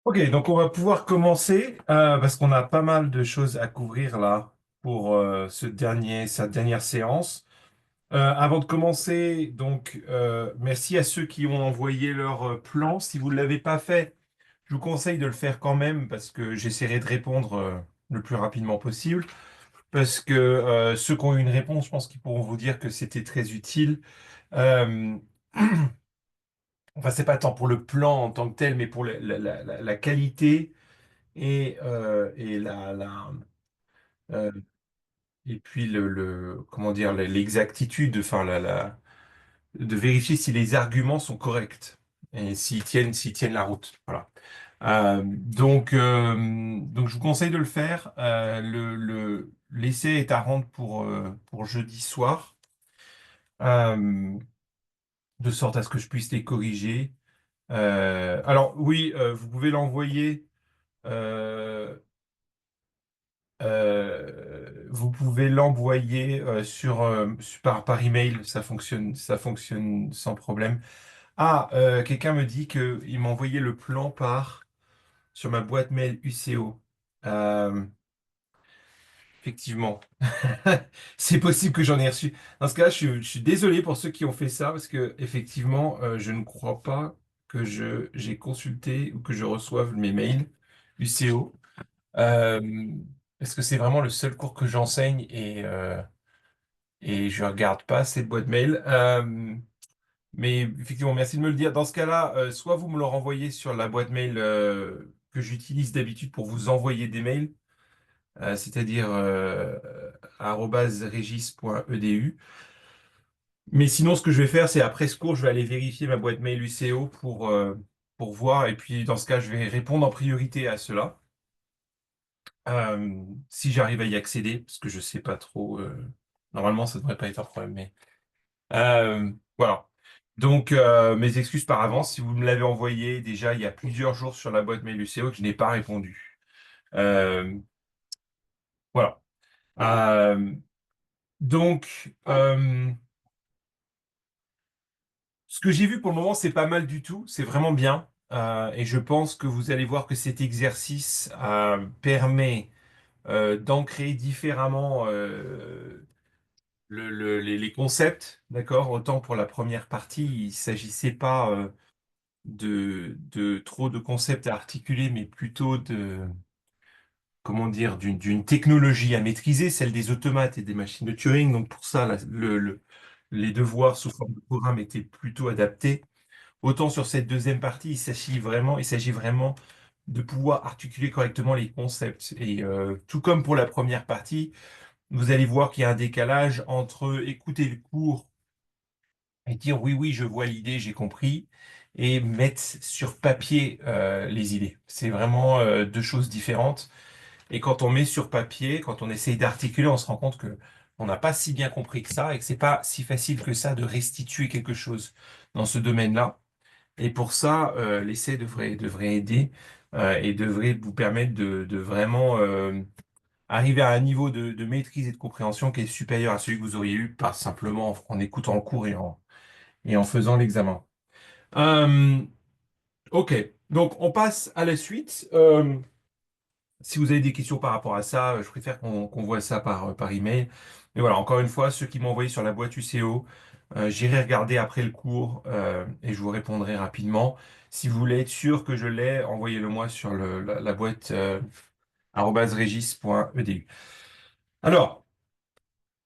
Ok, donc on va pouvoir commencer parce qu'on a pas mal de choses à couvrir là pour cette dernière séance. Avant de commencer, donc merci à ceux qui ont envoyé leur plan. Si vous ne l'avez pas fait, je vous conseille de le faire quand même parce que j'essaierai de répondre le plus rapidement possible. Parce que ceux qui ont eu une réponse, je pense qu'ils pourront vous dire que c'était très utile. Euh, enfin, c'est pas tant pour le plan en tant que tel, mais pour la qualité et euh, et puis comment dire l'exactitude, enfin de vérifier si les arguments sont corrects et s'ils tiennent la route. Voilà. Donc je vous conseille de le faire. L'essai est à rendre pour jeudi soir, euh, de sorte à ce que je puisse les corriger. Alors oui, vous pouvez l'envoyer. euh, Vous pouvez l'envoyer par email, ça fonctionne sans problème. Ah, quelqu'un me dit qu'il m'a envoyé le plan sur ma boîte mail UCO. Euh, Effectivement, c'est possible que j'en ai reçu. Dans ce cas, je suis désolé pour ceux qui ont fait ça parce que effectivement, je ne crois pas que j'ai consulté ou que je reçoive mes mails UCO. Euh, Parce que c'est vraiment le seul cours que j'enseigne et je regarde pas cette boîte mail. Mais effectivement, merci de me le dire. Dans ce cas-là, soit vous me le renvoyez sur la boîte mail que j'utilise d'habitude pour vous envoyer des mails, c'est-à-dire @regis.edu. Mais sinon, ce que je vais faire, c'est après ce cours, je vais aller vérifier ma boîte mail UCO pour voir. Et puis, dans ce cas, je vais répondre en priorité à cela. Si j'arrive à y accéder, parce que je sais pas trop. Normalement, ça devrait pas être un problème, mais voilà. Donc, mes excuses par avance. Si vous me l'avez envoyé déjà il y a plusieurs jours sur la boîte mail UCO, que je n'ai pas répondu. Euh, voilà. Euh, donc, ce que j'ai vu pour le moment, c'est pas mal du tout. C'est vraiment bien. Et je pense que vous allez voir que cet exercice permet d'ancrer différemment les concepts, d'accord? Autant pour la première partie, il s'agissait pas de trop de concepts à articuler, mais plutôt comment dire, d'une technologie à maîtriser, celle des automates et des machines de Turing. Donc pour ça, les devoirs sous forme de programme étaient plutôt adaptés. Autant sur cette deuxième partie, il s'agit vraiment de pouvoir articuler correctement les concepts. Et tout comme pour la première partie, vous allez voir qu'il y a un décalage entre écouter le cours et dire oui, oui, je vois l'idée, j'ai compris, et mettre sur papier les idées. C'est vraiment deux choses différentes. Et quand on met sur papier, quand on essaye d'articuler, on se rend compte que on n'a pas si bien compris que ça et que c'est pas si facile que ça de restituer quelque chose dans ce domaine-là. Et pour ça, l'essai devrait aider et devrait vous permettre de vraiment arriver à un niveau de maîtrise et de compréhension qui est supérieur à celui que vous auriez eu par simplement en écoutant le cours et en faisant l'examen. Euh, ok, donc on passe à la suite. Si vous avez des questions par rapport à ça, je préfère qu'on voit ça par email. Mais voilà, encore une fois, ceux qui m'ont envoyé sur la boîte UCO, j'irai regarder après le cours et je vous répondrai rapidement. Si vous voulez être sûr que je l'ai, envoyez-le moi sur la boîte @regis.edu. Alors,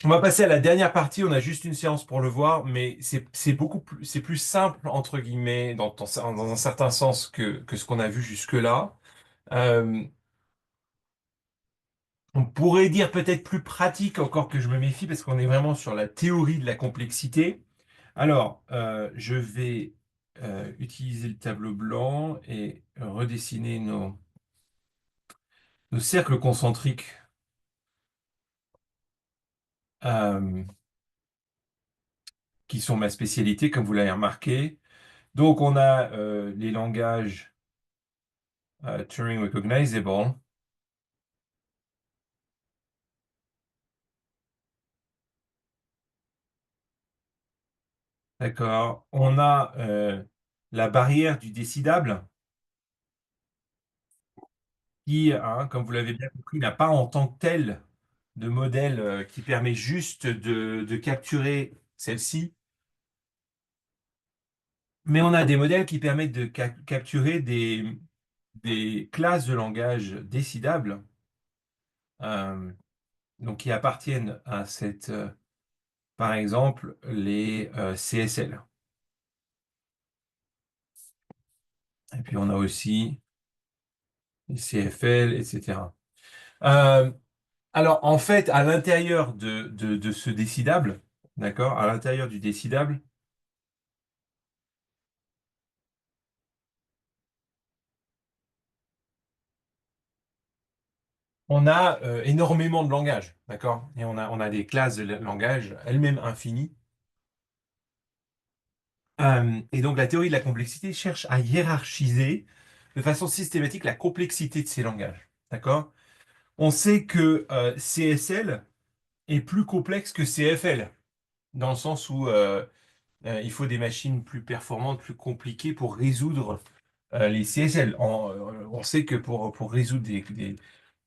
on va passer à la dernière partie. On a juste une séance pour le voir, mais c'est beaucoup plus, c'est plus simple, entre guillemets, dans un certain sens que ce qu'on a vu jusque-là. Euh, On pourrait dire peut-être plus pratique, encore que je me méfie, parce qu'on est vraiment sur la théorie de la complexité. Alors, je vais utiliser le tableau blanc et redessiner nos cercles concentriques euh, qui sont ma spécialité, comme vous l'avez remarqué. Donc, on a les langages Turing Recognizable. D'accord. On a la barrière du décidable qui, hein, comme vous l'avez bien compris, n'a pas en tant que tel de modèle qui permet juste de capturer celle-ci, mais on a des modèles qui permettent de capturer des classes de langage décidables, euh, donc qui appartiennent à cette, par exemple, les CSL. Et puis on a aussi les CFL, etc. Euh, alors en fait, à l'intérieur de ce décidable, d'accord, à l'intérieur du décidable, on a énormément de langages, d'accord? Et on a des classes de langage elles-mêmes infinies. Et donc la théorie de la complexité cherche à hiérarchiser de façon systématique la complexité de ces langages, d'accord? On sait que CSL est plus complexe que CFL, dans le sens où il faut des machines plus performantes, plus compliquées pour résoudre les CSL. On sait que pour résoudre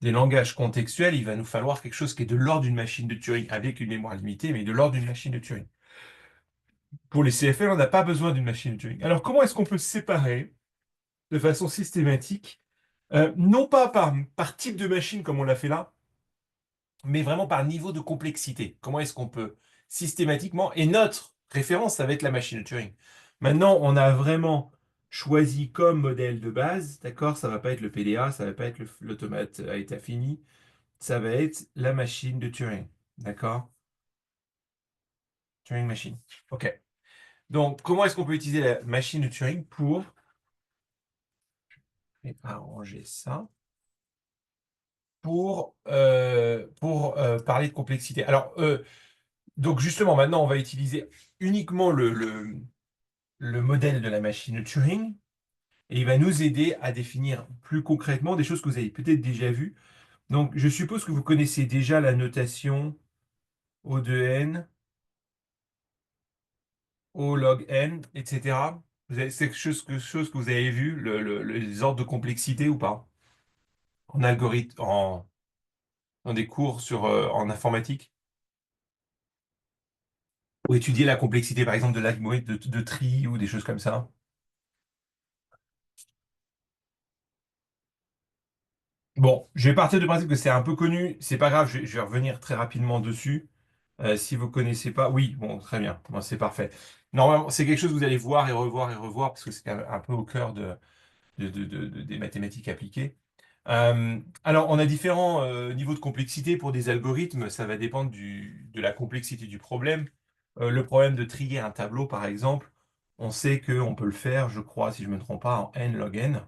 des langages contextuels, il va nous falloir quelque chose qui est de l'ordre d'une machine de Turing, avec une mémoire limitée, mais de l'ordre d'une machine de Turing. Pour les CFL, on n'a pas besoin d'une machine de Turing. Alors comment est-ce qu'on peut séparer de façon systématique, non pas par type de machine comme on l'a fait là, mais vraiment par niveau de complexité? Comment est-ce qu'on peut systématiquement, et notre référence, ça va être la machine de Turing. Maintenant, on a vraiment choisi comme modèle de base, d'accord? Ça va pas être le PDA, ça va pas être l'automate à état fini, ça va être la machine de Turing, d'accord? Turing machine. OK. Donc, comment est-ce qu'on peut utiliser la machine de Turing pour arranger ça? Pour parler de complexité. Alors, donc justement, maintenant, on va utiliser uniquement le modèle de la machine de Turing et il va nous aider à définir plus concrètement des choses que vous avez peut-être déjà vues. Donc, je suppose que vous connaissez déjà la notation O de n, O log n, etc. C'est quelque chose que vous avez vu, les ordres de complexité ou pas? En algorithme, dans des cours en informatique? Ou étudier la complexité, par exemple, de l'algorithme de tri ou des choses comme ça? Bon, je vais partir du principe que c'est un peu connu. C'est pas grave, je vais revenir très rapidement dessus. Si vous connaissez pas, oui, bon, très bien. Bon, c'est parfait. Normalement, c'est quelque chose que vous allez voir et revoir parce que c'est un peu au cœur des mathématiques appliquées. Alors, on a différents niveaux de complexité pour des algorithmes. Ça va dépendre de la complexité du problème. Le problème de trier un tableau, par exemple, on sait qu'on peut le faire, je crois, si je ne me trompe pas, en n log n.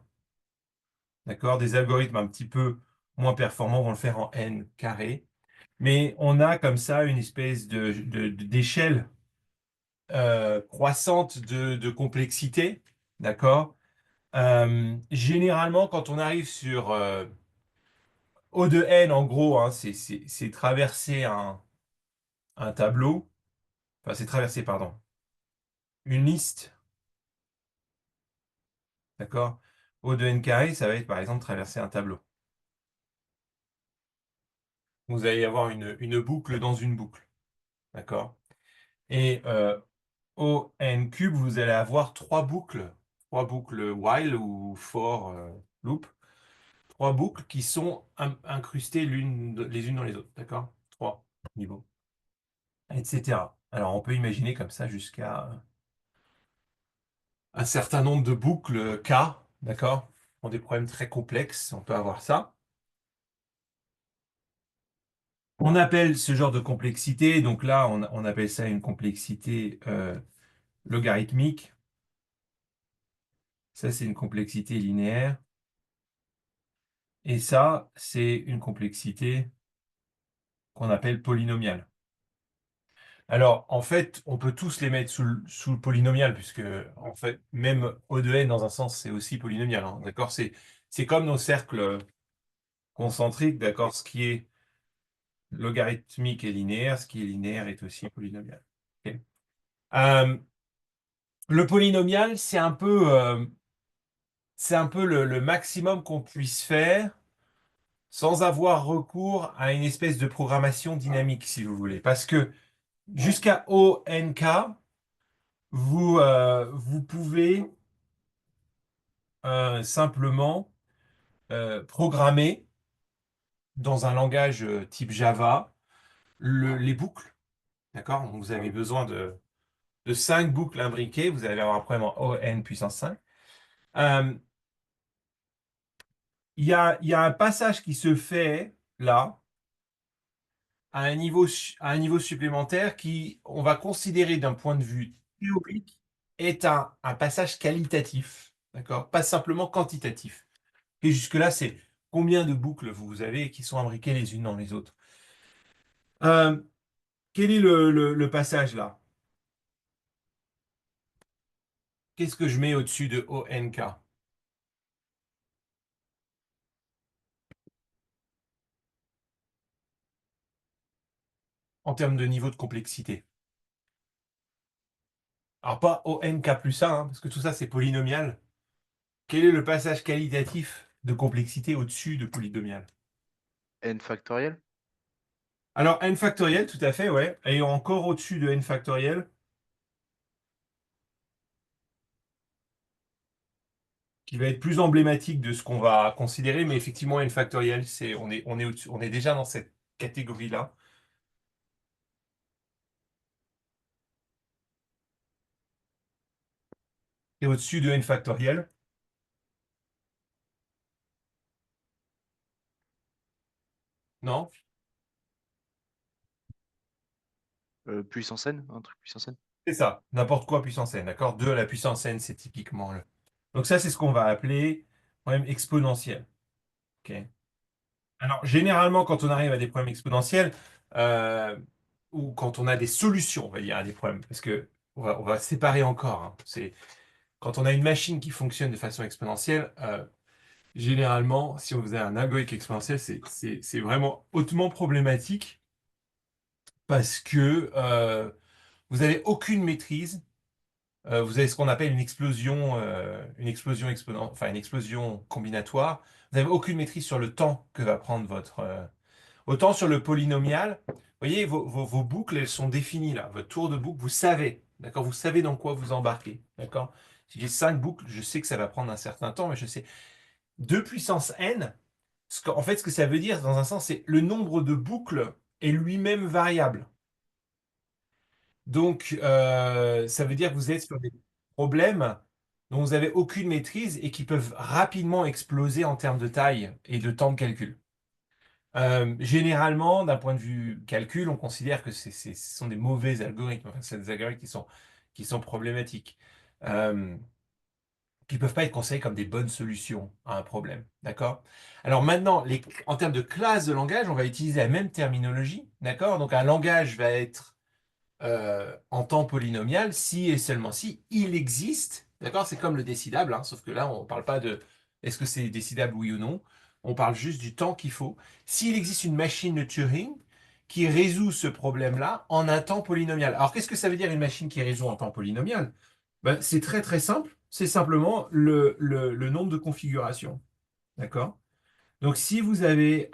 D'accord? Des algorithmes un petit peu moins performants vont le faire en n carré. Mais on a comme ça une espèce d'échelle croissante de complexité. D'accord? Généralement, quand on arrive sur O de n, en gros, hein, c'est traverser un tableau. Enfin, c'est traverser, pardon, une liste. D'accord? O de n carré, ça va être par exemple traverser un tableau. Vous allez avoir une boucle dans une boucle. D'accord? Et au n cube, vous allez avoir trois boucles while ou for loop, trois boucles qui sont incrustées les unes dans les autres, d'accord? Trois niveaux, etc. Alors on peut imaginer comme ça jusqu'à un certain nombre de boucles K, d'accord? Pour des problèmes très complexes, on peut avoir ça. On appelle ce genre de complexité, donc là on appelle ça une complexité logarithmique. Ça c'est une complexité linéaire. Et ça, c'est une complexité qu'on appelle polynomiale. Alors, en fait, on peut tous les mettre sous le polynomial, puisque, en fait, même O de n, dans un sens, c'est aussi polynomial, hein, d'accord? C'est comme nos cercles concentriques, d'accord? Ce qui est logarithmique est linéaire, ce qui est linéaire est aussi polynomial. Ok. Le polynomial, c'est un peu le maximum qu'on puisse faire sans avoir recours à une espèce de programmation dynamique, si vous voulez. Parce que jusqu'à O n k, vous pouvez simplement programmer dans un langage type Java les boucles. D'accord? Donc, vous avez besoin de 5 boucles imbriquées. Vous allez avoir un problème en O n puissance 5. Euh, il y a un passage qui se fait là à un niveau supplémentaire qui, on va considérer d'un point de vue théorique, est un passage qualitatif, d'accord? Pas simplement quantitatif. Et jusque-là, c'est combien de boucles vous avez qui sont imbriquées les unes dans les autres. Euh, quel est le passage là? Qu'est-ce que je mets au-dessus de ONK en termes de niveau de complexité? Alors pas ONK plus 1, parce que tout ça c'est polynomial. Quel est le passage qualitatif de complexité au-dessus de polynomial? N factoriel? Alors n factoriel, tout à fait, ouais. Et encore au-dessus de n factoriel, qui va être plus emblématique de ce qu'on va considérer, mais effectivement n factoriel, on est déjà dans cette catégorie-là. Et au-dessus de n factoriel, non? Puissance N? Un truc puissance N? C'est ça, n'importe quoi puissance n, d'accord? 2 à la puissance n, c'est typiquement le. Donc ça, c'est ce qu'on va appeler problème exponentiel. Ok. Alors, généralement, quand on arrive à des problèmes exponentiels, euh, ou quand on a des solutions, on va dire, à des problèmes, parce que on va séparer encore, hein. C'est quand on a une machine qui fonctionne de façon exponentielle, généralement, si on faisait un algorithme exponentiel, c'est vraiment hautement problématique parce que vous n'avez aucune maîtrise. Vous avez ce qu'on appelle une explosion enfin une explosion combinatoire. Vous n'avez aucune maîtrise sur le temps que va prendre autant sur le polynomial. Vous voyez, vos boucles, elles sont définies là. Votre tour de boucle, vous savez, d'accord? Vous savez dans quoi vous embarquez, d'accord? Si j'ai 5 boucles, je sais que ça va prendre un certain temps, mais je sais. 2 puissance n, en fait, ce que ça veut dire, dans un sens, c'est le nombre de boucles est lui-même variable. Donc, ça veut dire que vous êtes sur des problèmes dont vous n'avez aucune maîtrise et qui peuvent rapidement exploser en termes de taille et de temps de calcul. Généralement, d'un point de vue calcul, on considère que ce sont des mauvais algorithmes. Enfin, c'est des algorithmes qui sont problématiques, euh, qui ne peuvent pas être considérés comme des bonnes solutions à un problème. D'accord? Alors maintenant, en termes de classe de langage, on va utiliser la même terminologie. D'accord? Donc un langage va être en temps polynomial si et seulement si il existe. D'accord? C'est comme le décidable, hein, sauf que là, on ne parle pas de est-ce que c'est décidable oui ou non. On parle juste du temps qu'il faut. S'il existe une machine de Turing qui résout ce problème-là en un temps polynomial. Alors, qu'est-ce que ça veut dire une machine qui résout en temps polynomial? Ben, c'est très très simple. C'est simplement le nombre de configurations. D'accord? Donc, si vous avez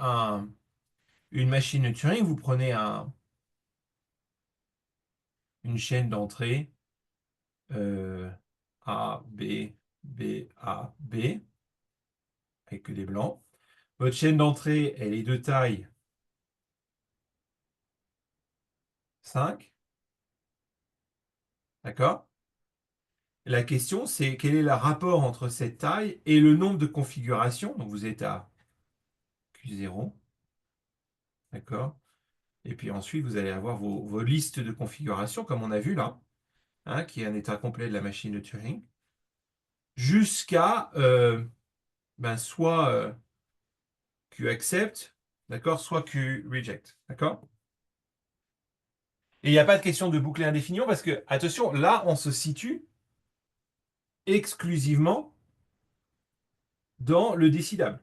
une machine de Turing, vous prenez une chaîne d'entrée A, B, B, A, B, avec que des blancs. Votre chaîne d'entrée, elle est de taille 5, d'accord? La question, c'est quel est le rapport entre cette taille et le nombre de configurations. Donc vous êtes à Q0, d'accord? Et puis ensuite, vous allez avoir vos listes de configurations, comme on a vu là, hein, qui est un état complet de la machine de Turing, jusqu'à ben, soit Q accept, d'accord, soit Q reject, d'accord? Et il n'y a pas de question de boucler indéfiniment parce que, attention, là, on se situe exclusivement dans le décidable.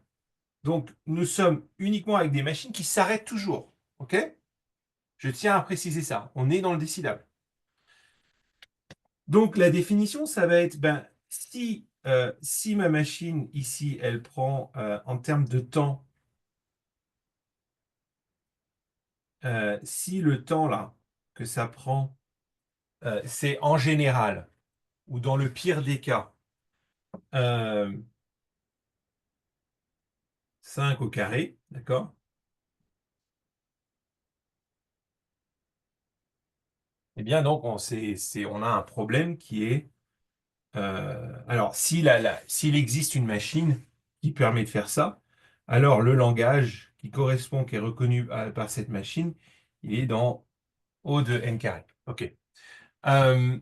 Donc, nous sommes uniquement avec des machines qui s'arrêtent toujours. OK? Je tiens à préciser ça. On est dans le décidable. Donc la définition, ça va être, ben, si ma machine ici, elle prend en termes de temps, si le temps là que ça prend, c'est en général, ou dans le pire des cas, euh, 5 au carré, d'accord? Eh bien donc on a un problème qui est, alors s'il existe une machine qui permet de faire ça, alors le langage qui correspond, qui est reconnu par cette machine, il est dans O de n carré. OK. Euh,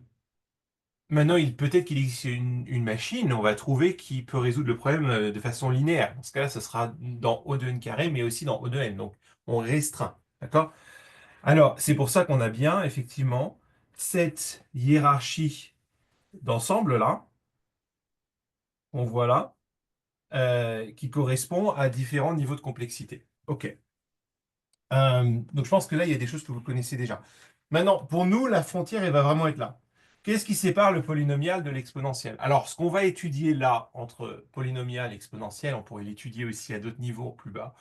Maintenant, peut-être qu'il existe une machine, on va trouver, qui peut résoudre le problème de façon linéaire. Dans ce cas-là, ce sera dans O de n carré, mais aussi dans O de n. Donc, on restreint. D'accord? Alors, c'est pour ça qu'on a bien, effectivement, cette hiérarchie d'ensemble là, on voit là, qui correspond à différents niveaux de complexité. OK. Donc je pense que là, il y a des choses que vous connaissez déjà. Maintenant, pour nous, la frontière, elle va vraiment être là. Qu'est-ce qui sépare le polynomial de l'exponentiel? Alors, ce qu'on va étudier là, entre polynomial et exponentiel, on pourrait l'étudier aussi à d'autres niveaux plus bas.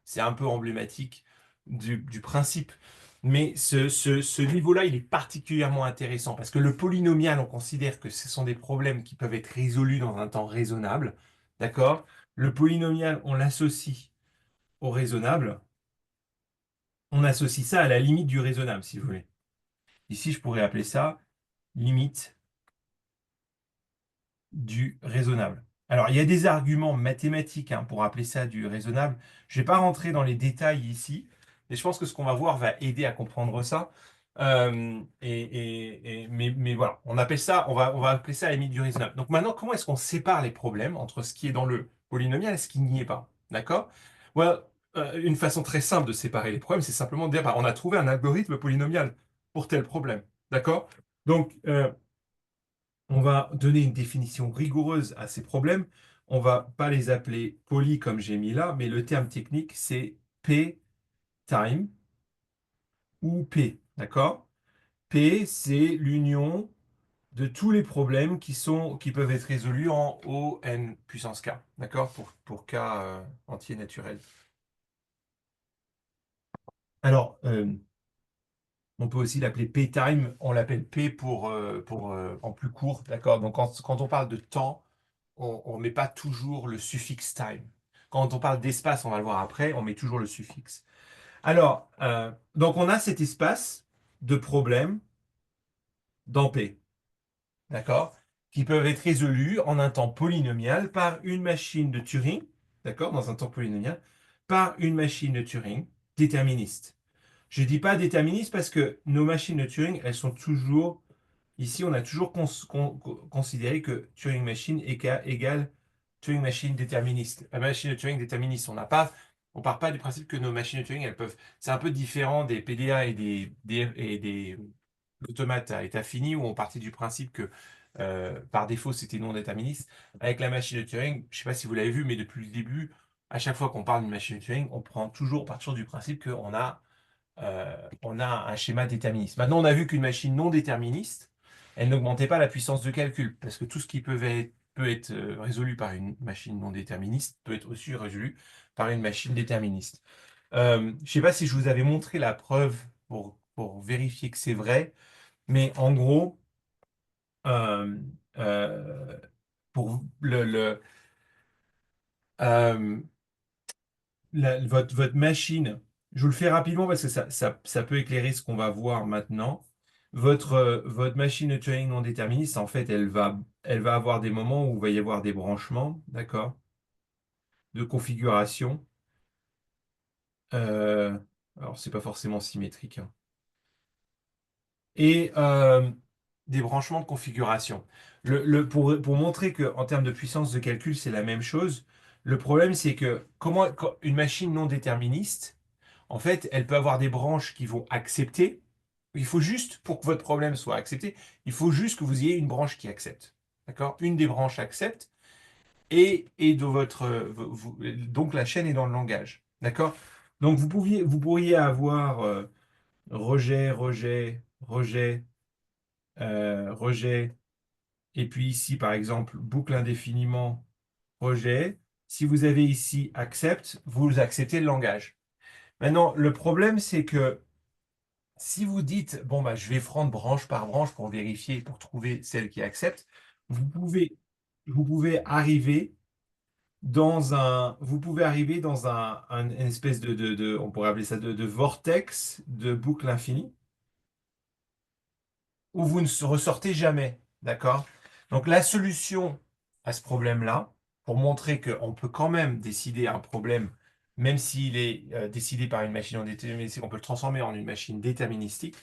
C'est un peu emblématique du principe. Mais ce niveau-là, il est particulièrement intéressant parce que le polynomial, on considère que ce sont des problèmes qui peuvent être résolus dans un temps raisonnable. D'accord? Le polynomial, on l'associe au raisonnable. On associe ça à la limite du raisonnable, si vous voulez. Ici, je pourrais appeler ça limite du raisonnable. Alors, il y a des arguments mathématiques hein, pour appeler ça du raisonnable. Je ne vais pas rentrer dans les détails ici, mais je pense que ce qu'on va voir va aider à comprendre ça. Mais voilà, on va appeler ça la limite du raisonnable. Donc maintenant, comment est-ce qu'on sépare les problèmes entre ce qui est dans le polynomial et ce qui n'y est pas? D'accord? Well, une façon très simple de séparer les problèmes, c'est simplement de dire, bah, on a trouvé un algorithme polynomial pour tel problème. D'accord? Donc, on va donner une définition rigoureuse à ces problèmes. On va pas les appeler poly comme j'ai mis là, mais le terme technique, c'est P time ou P. D'accord? P, c'est l'union de tous les problèmes qui peuvent être résolus en O n puissance k. D'accord? Pour k entier naturel. Alors, on peut aussi l'appeler P-time. On l'appelle P pour en plus court. D'accord? Donc, quand on parle de temps, on ne met pas toujours le suffixe time. Quand on parle d'espace, on va le voir après, on met toujours le suffixe. Alors, donc on a cet espace de problèmes dans P, d'accord, qui peuvent être résolus en un temps polynomial par une machine de Turing, d'accord, dans un temps polynomial, par une machine de Turing déterministe. Je ne dis pas déterministe parce que nos machines de Turing, elles sont toujours, ici, on a toujours considéré que Turing Machine égale Turing Machine déterministe. La machine de Turing déterministe, on part pas du principe que nos machines de Turing, elles peuvent, c'est un peu différent des PDA et des automates à état fini où on partait du principe que par défaut, c'était non déterministe. Avec la machine de Turing, je ne sais pas si vous l'avez vu, mais depuis le début, à chaque fois qu'on parle d'une machine de Turing, on part toujours du principe qu'on a un schéma déterministe. Maintenant, on a vu qu'une machine non déterministe, elle n'augmentait pas la puissance de calcul, parce que tout ce qui peut être résolu par une machine non déterministe peut être aussi résolu par une machine déterministe. Je ne sais pas si je vous avais montré la preuve pour vérifier que c'est vrai, mais en gros, euh, euh, pour euh, votre machine, je vous le fais rapidement parce que ça peut éclairer ce qu'on va voir maintenant. Votre machine de Turing non déterministe, en fait, elle va avoir des moments où il va y avoir des branchements, d'accord, de configuration. Euh, alors, c'est pas forcément symétrique, hein. Et des branchements de configuration. Pour montrer que en termes de puissance de calcul, c'est la même chose, le problème, c'est que une machine non déterministe, en fait, elle peut avoir des branches qui vont accepter. Il faut juste, pour que votre problème soit accepté, il faut juste que vous ayez une branche qui accepte. D'accord? Une des branches accepte et donc la chaîne est dans le langage. D'accord? Donc vous pourriez avoir rejet, rejet, rejet, rejet, et puis ici, par exemple, boucle indéfiniment, rejet. Si vous avez ici accept, vous acceptez le langage. Maintenant, le problème, c'est que si vous dites, bon, bah, je vais prendre branche par branche pour vérifier, pour trouver celle qui accepte, vous pouvez, vous pouvez arriver vous pouvez arriver dans une espèce on pourrait appeler ça de vortex de boucle infinie, où vous ne ressortez jamais. D'accord? Donc la solution à ce problème-là, pour montrer qu'on peut quand même décider un problème, même s'il est décidé par une machine non déterministique, on peut le transformer en une machine déterministique.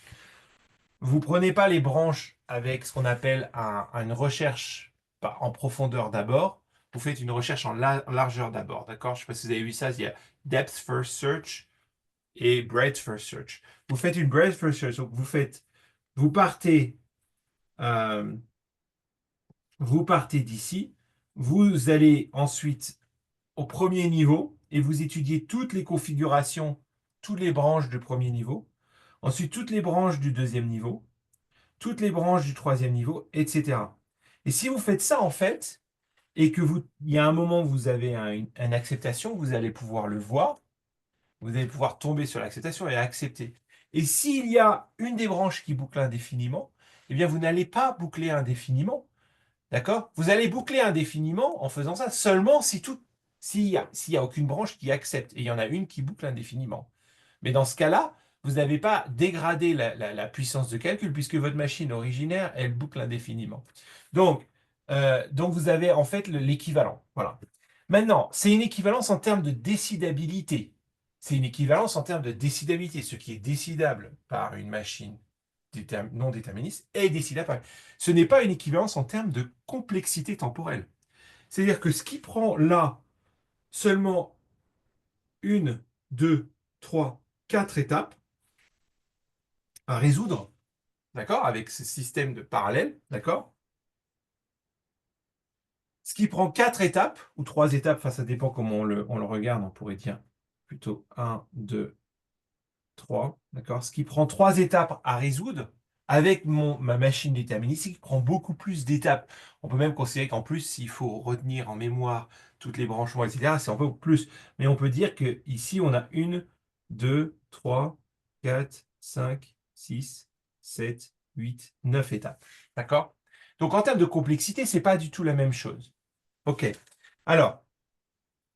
Vous prenez pas les branches avec ce qu'on appelle une recherche en profondeur d'abord. Vous faites une recherche en largeur d'abord. D'accord? Je ne sais pas si vous avez vu ça. Il y a depth first search et breadth first search. Vous faites une breadth first search. Donc vous partez, euh, vous partez d'ici. Vous allez ensuite au premier niveau et vous étudiez toutes les configurations, toutes les branches du premier niveau. Ensuite, toutes les branches du deuxième niveau, toutes les branches du troisième niveau, etc. Et si vous faites ça, en fait, et que il y a un moment où vous avez une acceptation, vous allez pouvoir le voir, vous allez pouvoir tomber sur l'acceptation et accepter. Et s'il y a une des branches qui boucle indéfiniment, eh bien, vous n'allez pas boucler indéfiniment, d'accord? Vous allez boucler indéfiniment en faisant ça seulement s'il y a aucune branche qui accepte, et il y en a une qui boucle indéfiniment. Mais dans ce cas-là, vous n'avez pas dégradé la puissance de calcul puisque votre machine originaire, elle boucle indéfiniment. Donc vous avez en fait l'équivalent. Voilà. Maintenant, c'est une équivalence en termes de décidabilité. C'est une équivalence en termes de décidabilité. Ce qui est décidable par une machine non déterministe est décidable par... Ce n'est pas une équivalence en termes de complexité temporelle. C'est-à-dire que ce qui prend là seulement une, deux, trois, quatre étapes à résoudre, d'accord, avec ce système de parallèle, d'accord? Ce qui prend quatre étapes, ou trois étapes, enfin ça dépend comment on le regarde, on pourrait dire plutôt un, deux, trois, d'accord? Ce qui prend trois étapes à résoudre, avec ma machine déterministique, prend beaucoup plus d'étapes. On peut même considérer qu'en plus, s'il faut retenir en mémoire toutes les branchements, etc., c'est un peu plus. Mais on peut dire que ici, on a une, deux, trois, quatre, cinq, six, sept, huit, neuf étapes. D'accord? Donc en termes de complexité, c'est pas du tout la même chose. OK. Alors,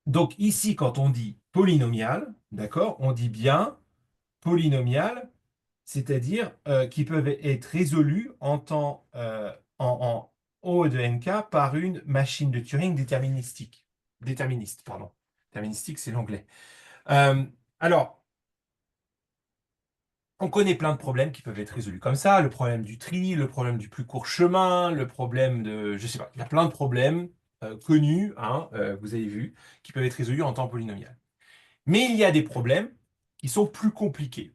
donc ici, quand on dit polynomial, d'accord, on dit bien polynomial, c'est-à-dire qui peuvent être résolus en O de nk par une machine de Turing déterministique. Déterministe, pardon. Déterministique, c'est l'anglais. Euh, alors, on connaît plein de problèmes qui peuvent être résolus comme ça. Le problème du tri, le problème du plus court chemin, le problème de... Je sais pas, il y a plein de problèmes connus, hein, vous avez vu, qui peuvent être résolus en temps polynomial. Mais il y a des problèmes qui sont plus compliqués.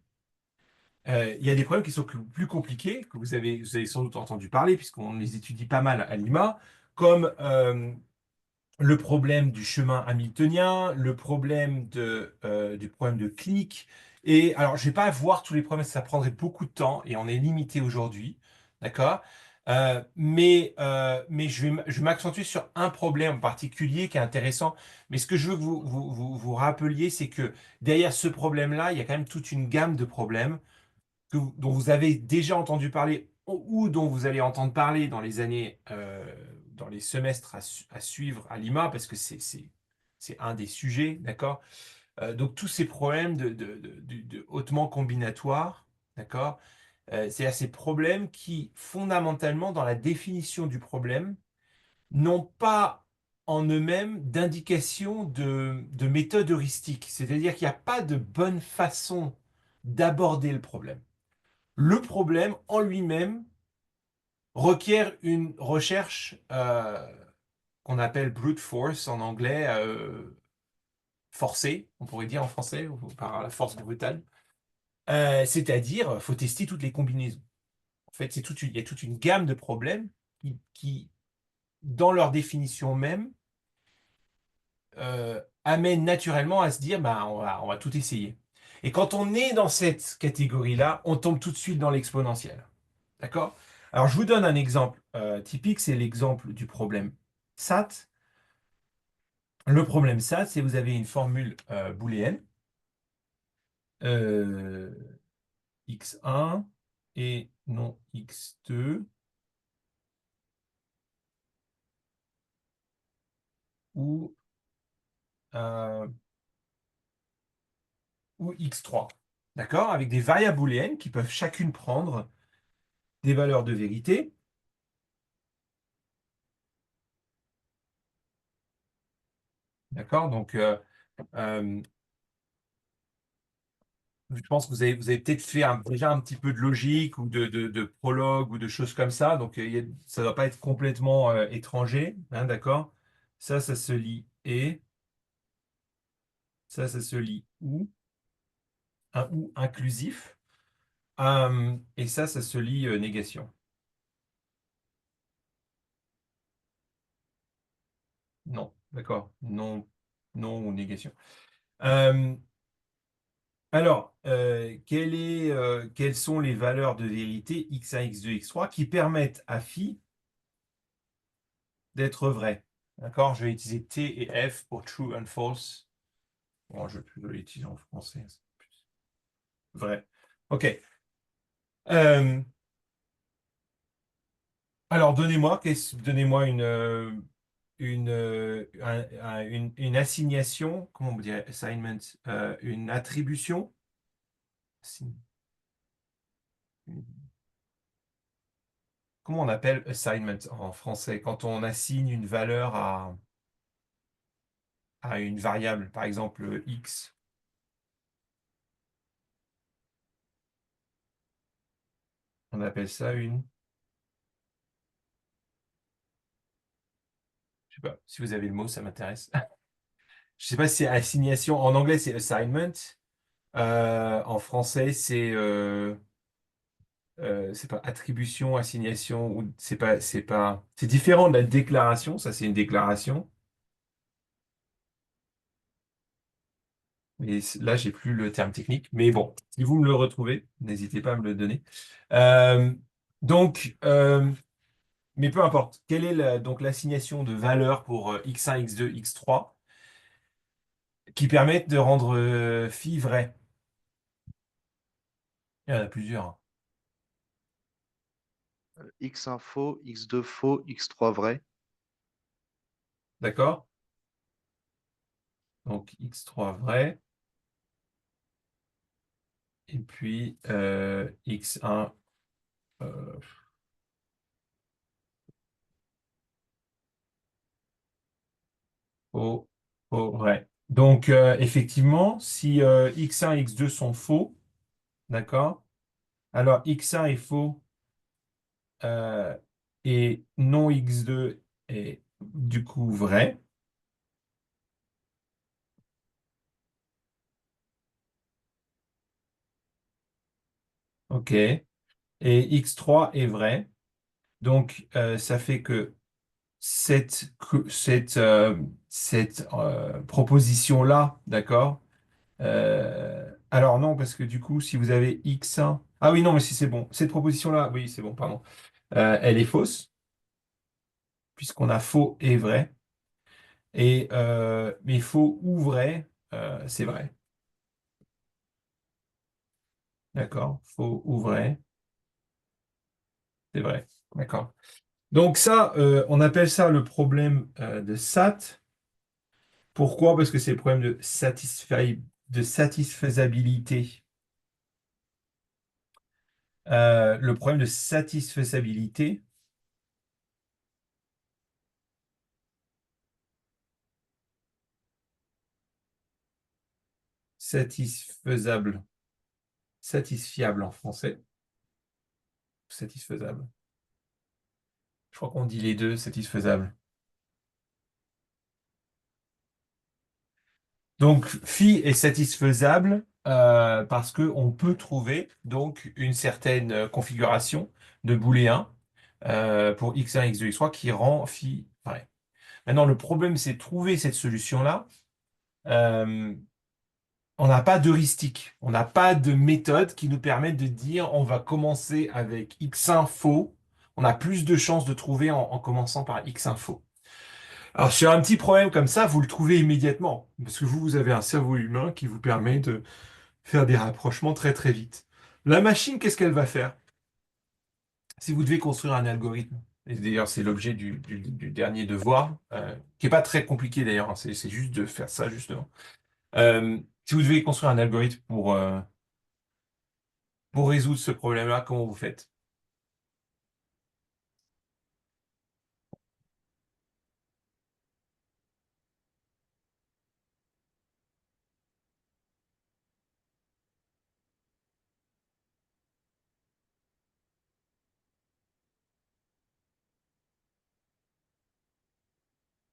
Il y a des problèmes qui sont plus compliqués, que vous avez sans doute entendu parler, puisqu'on les étudie pas mal à l'IMA, comme le problème du chemin hamiltonien, le problème du problème de clic. Et alors, je ne vais pas voir tous les problèmes, ça prendrait beaucoup de temps et on est limité aujourd'hui. D'accord? Mais je vais m'accentuer sur un problème en particulier qui est intéressant. Mais ce que je veux que vous rappeliez, c'est que derrière ce problème-là, il y a quand même toute une gamme de problèmes dont vous avez déjà entendu parler ou dont vous allez entendre parler dans les semestres à suivre à Lima, parce que c'est un des sujets, d'accord? Donc tous ces problèmes de hautement combinatoires, d'accord? C'est-à-dire ces problèmes qui, fondamentalement, dans la définition du problème, n'ont pas en eux-mêmes d'indication de méthode heuristique. C'est-à-dire qu'il n'y a pas de bonne façon d'aborder le problème. Le problème en lui-même requiert une recherche qu'on appelle brute force en anglais, forcée, on pourrait dire en français, ou par la force brutale. C'est-à-dire, il faut tester toutes les combinaisons. En fait, il y a toute une gamme de problèmes dans leur définition même, amènent naturellement à se dire, bah, on va tout essayer. Et quand on est dans cette catégorie-là, on tombe tout de suite dans l'exponentiel. D'accord? Alors, je vous donne un exemple typique, c'est l'exemple du problème SAT. Le problème SAT, c'est vous avez une formule booléenne, euh, x1 et non x2, ou, euh, ou x3. D'accord? Avec des variables booléennes qui peuvent chacune prendre des valeurs de vérité. D'accord? Donc, euh, je pense que vous avez peut-être fait déjà un petit peu de logique ou de prologue ou de choses comme ça. Donc, ça ne doit pas être complètement étranger. Hein, d'accord? Ça se lit et, ça se lit ou, un ou inclusif. Et ça se lit négation. Non, d'accord. Non, non ou négation. Euh, alors, quelles sont les valeurs de vérité x1, x2, x3 qui permettent à phi d'être vrai? D'accord? Je vais utiliser T et F pour true and false. Bon, je vais plutôt l'utiliser en français. C'est plus vrai. OK. Euh, alors, donnez-moi une assignation, comment on dirait, assignment, une attribution. Assign- Comment on appelle assignment en français quand on assigne une valeur à une variable, par exemple x, on appelle ça je sais pas, si vous avez le mot, ça m'intéresse. Je sais pas si c'est assignation, en anglais c'est assignment. En français, c'est pas attribution, assignation, ou c'est différent de la déclaration. Ça, c'est une déclaration. Mais là, j'ai plus le terme technique. Mais bon, si vous me le retrouvez, n'hésitez pas à me le donner. Euh, donc, mais peu importe. Quelle est donc l'assignation de valeur pour x1, x2, x3 qui permettent de rendre phi vrai? Il y en a plusieurs, hein. X1 faux, X2 faux, X3 vrai. D'accord? Donc x3 vrai. Et puis x1 euh, faux, faux, vrai. Donc effectivement, si x1 et x2 sont faux, d'accord? Alors x1 est faux euh, et non x2 est du coup vrai. OK. Et x3 est vrai. Donc ça fait que cette proposition-là, d'accord? Alors non, parce que du coup, si vous avez x1... Ah oui, non, mais si c'est bon. Cette proposition-là, oui, c'est bon, pardon. Elle est fausse, puisqu'on a faux et vrai. Mais faux ou vrai, c'est vrai. D'accord? Faux ou vrai, c'est vrai. D'accord. Donc ça, on appelle ça le problème de SAT. Pourquoi? Parce que c'est le problème de satisfaisabilité. Le problème de satisfaisabilité, satisfaisable, satisfiable en français, satisfaisable. Je crois qu'on dit les deux, satisfaisable. Donc, phi est satisfaisable parce qu'on peut trouver donc une certaine configuration de booléen pour x1, x2, x3 qui rend phi vrai. Maintenant, le problème, c'est de trouver cette solution-là. Euh, on n'a pas d'heuristique, on n'a pas de méthode qui nous permette de dire on va commencer avec x1 faux, on a plus de chances de trouver en commençant par X info. Alors, sur un petit problème comme ça, vous le trouvez immédiatement, parce que vous avez un cerveau humain qui vous permet de faire des rapprochements très très vite. La machine, qu'est-ce qu'elle va faire? Si vous devez construire un algorithme, et d'ailleurs c'est l'objet du dernier devoir, qui est pas très compliqué d'ailleurs, hein, c'est juste de faire ça justement. Si vous devez construire un algorithme pour résoudre ce problème-là, comment vous faites?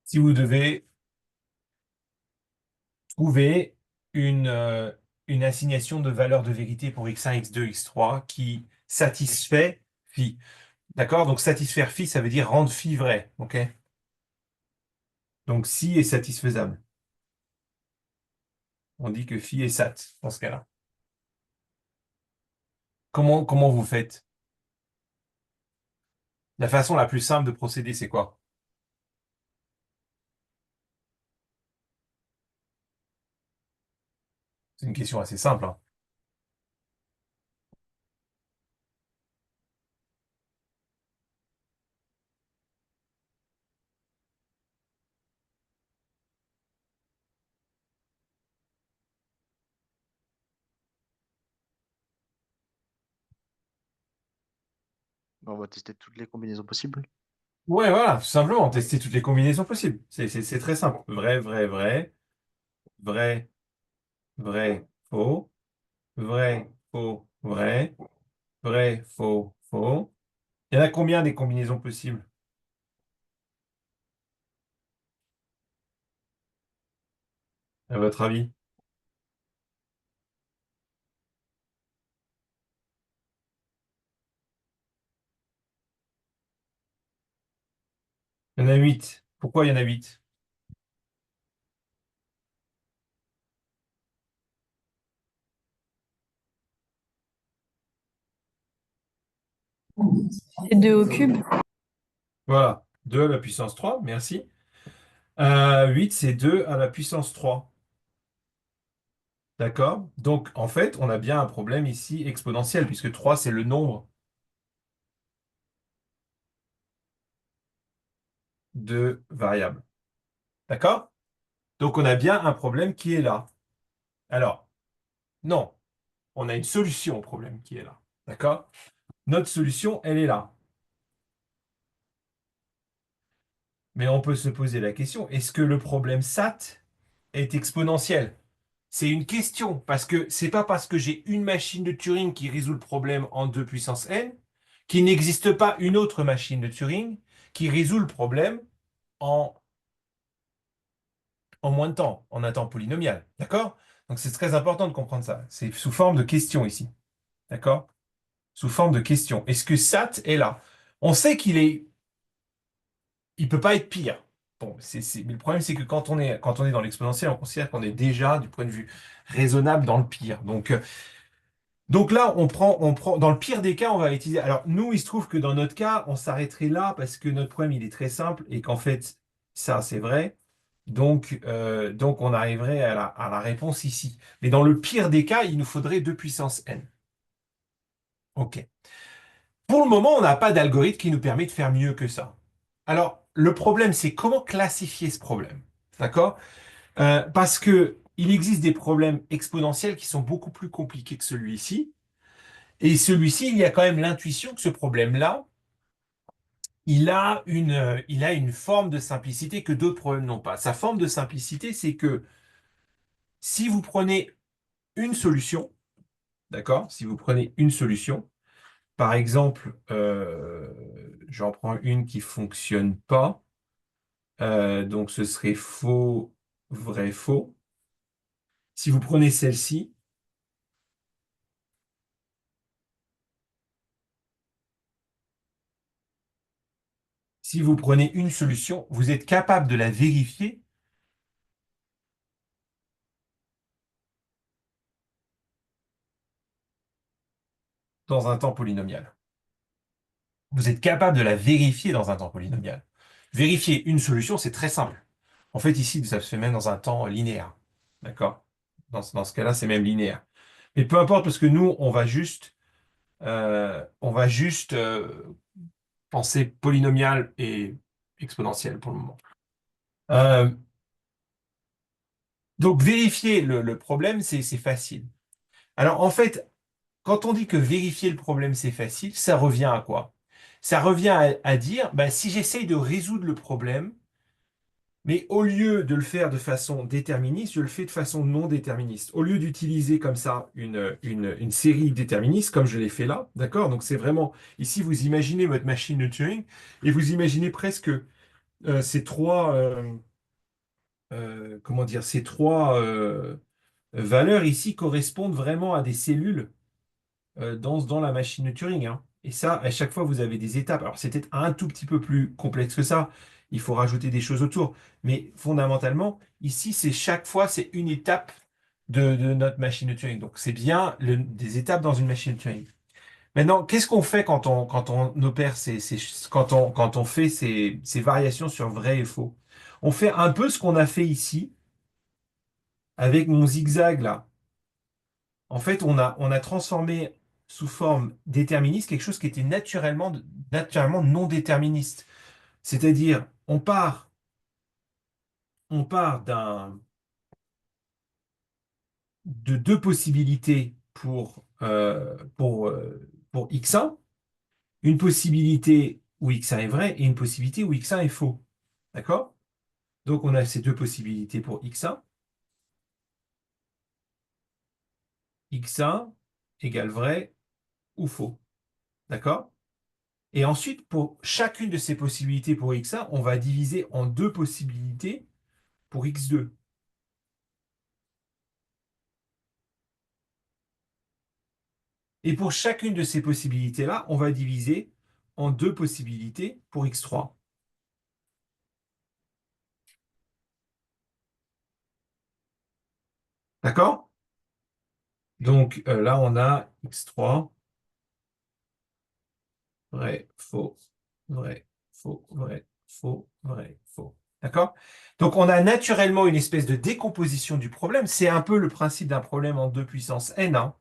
Si vous devez trouver une, euh, une assignation de valeur de vérité pour x1, x2, x3 qui satisfait phi. D'accord? Donc satisfaire phi, ça veut dire rendre phi vrai. OK? Donc si est satisfaisable. On dit que phi est sat dans ce cas-là. Comment vous faites? La façon la plus simple de procéder, c'est quoi? C'est une question assez simple, hein. On va tester toutes les combinaisons possibles. Ouais, voilà, tout simplement, tester toutes les combinaisons possibles. C'est très simple. Vrai, vrai, vrai, vrai, vrai, faux, vrai, faux, vrai, vrai, faux, faux. Il y en a combien des combinaisons possibles, à votre avis? Il y en a 8. Pourquoi il y en a 8? C'est 2 au cube. Voilà. 2 à la puissance 3, merci. 8, c'est 2 à la puissance 3. D'accord? Donc, en fait, on a bien un problème ici exponentiel, puisque 3, c'est le nombre de variables. D'accord? Donc, on a bien un problème qui est là. Alors, non, on a une solution au problème qui est là. D'accord? Notre solution, elle est là. Mais on peut se poser la question, est-ce que le problème SAT est exponentiel? C'est une question, parce que c'est pas parce que j'ai une machine de Turing qui résout le problème en 2 puissance n qu'il n'existe pas une autre machine de Turing qui résout le problème en, en moins de temps, en un temps polynomial. D'accord? Donc c'est très important de comprendre ça. C'est sous forme de question ici. D'accord? Sous forme de question. Est-ce que SAT est là? On sait il peut pas être pire. Bon, mais le problème, c'est que quand on est dans l'exponentiel, on considère qu'on est déjà, du point de vue raisonnable, dans le pire. Donc là, dans le pire des cas, on va utiliser. Alors, nous, il se trouve que dans notre cas, on s'arrêterait là parce que notre problème, il est très simple et qu'en fait, ça, c'est vrai. Donc, on arriverait à la réponse ici. Mais dans le pire des cas, il nous faudrait 2 puissance n. OK. Pour le moment, on n'a pas d'algorithme qui nous permet de faire mieux que ça. Alors, le problème, c'est comment classifier ce problème. D'accord? Parce que il existe des problèmes exponentiels qui sont beaucoup plus compliqués que celui-ci. Et celui-ci, il y a quand même l'intuition que ce problème-là, il a une forme de simplicité que d'autres problèmes n'ont pas. Sa forme de simplicité, c'est que si vous prenez une solution, d'accord? Si vous prenez une solution, par exemple, j'en prends une qui fonctionne pas, donc ce serait faux, vrai, faux. Si vous prenez celle-ci, si vous prenez une solution, vous êtes capable de la vérifier dans un temps polynomial. vous êtes capable de la vérifier dans un temps polynomial. Vérifier une solution, c'est très simple. En fait, ici, ça se fait même dans un temps linéaire. D'accord? Dans ce cas-là, c'est même linéaire. Mais peu importe, parce que nous, on va juste penser polynomial et exponentiel pour le moment. Euh, donc, vérifier le problème, c'est facile. Alors, en fait, quand on dit que vérifier le problème, c'est facile, ça revient à quoi? Ça revient à dire, bah, si j'essaye de résoudre le problème, mais au lieu de le faire de façon déterministe, je le fais de façon non déterministe. Au lieu d'utiliser comme ça une série déterministe, comme je l'ai fait là, d'accord? Donc c'est vraiment, ici vous imaginez votre machine de Turing et vous imaginez presque ces trois, comment dire, ces trois valeurs ici correspondent vraiment à des cellules dans la machine de Turing, hein. Et ça, à chaque fois, vous avez des étapes. Alors, c'est peut-être un tout petit peu plus complexe que ça. Il faut rajouter des choses autour. Mais fondamentalement, ici, c'est chaque fois, c'est une étape de notre machine de Turing. Donc, c'est bien des étapes dans une machine de Turing. Maintenant, qu'est-ce qu'on fait quand on opère quand on fait ces variations sur vrai et faux? On fait un peu ce qu'on a fait ici avec mon zigzag là. En fait, on a transformé sous forme déterministe quelque chose qui était naturellement non déterministe. C'est-à-dire, on part de deux possibilités pour x1, une possibilité où x1 est vrai et une possibilité où x1 est faux. D'accord? Donc, on a ces deux possibilités pour x1. x1 égale vrai ou faux. D'accord? Et ensuite, pour chacune de ces possibilités pour x1, on va diviser en deux possibilités pour x2. Et pour chacune de ces possibilités-là, on va diviser en deux possibilités pour x3. D'accord? Donc là, on a x3, vrai, faux, vrai, faux, vrai, faux, vrai, faux. D'accord? Donc on a naturellement une espèce de décomposition du problème. C'est un peu le principe d'un problème en 2 puissance n, hein.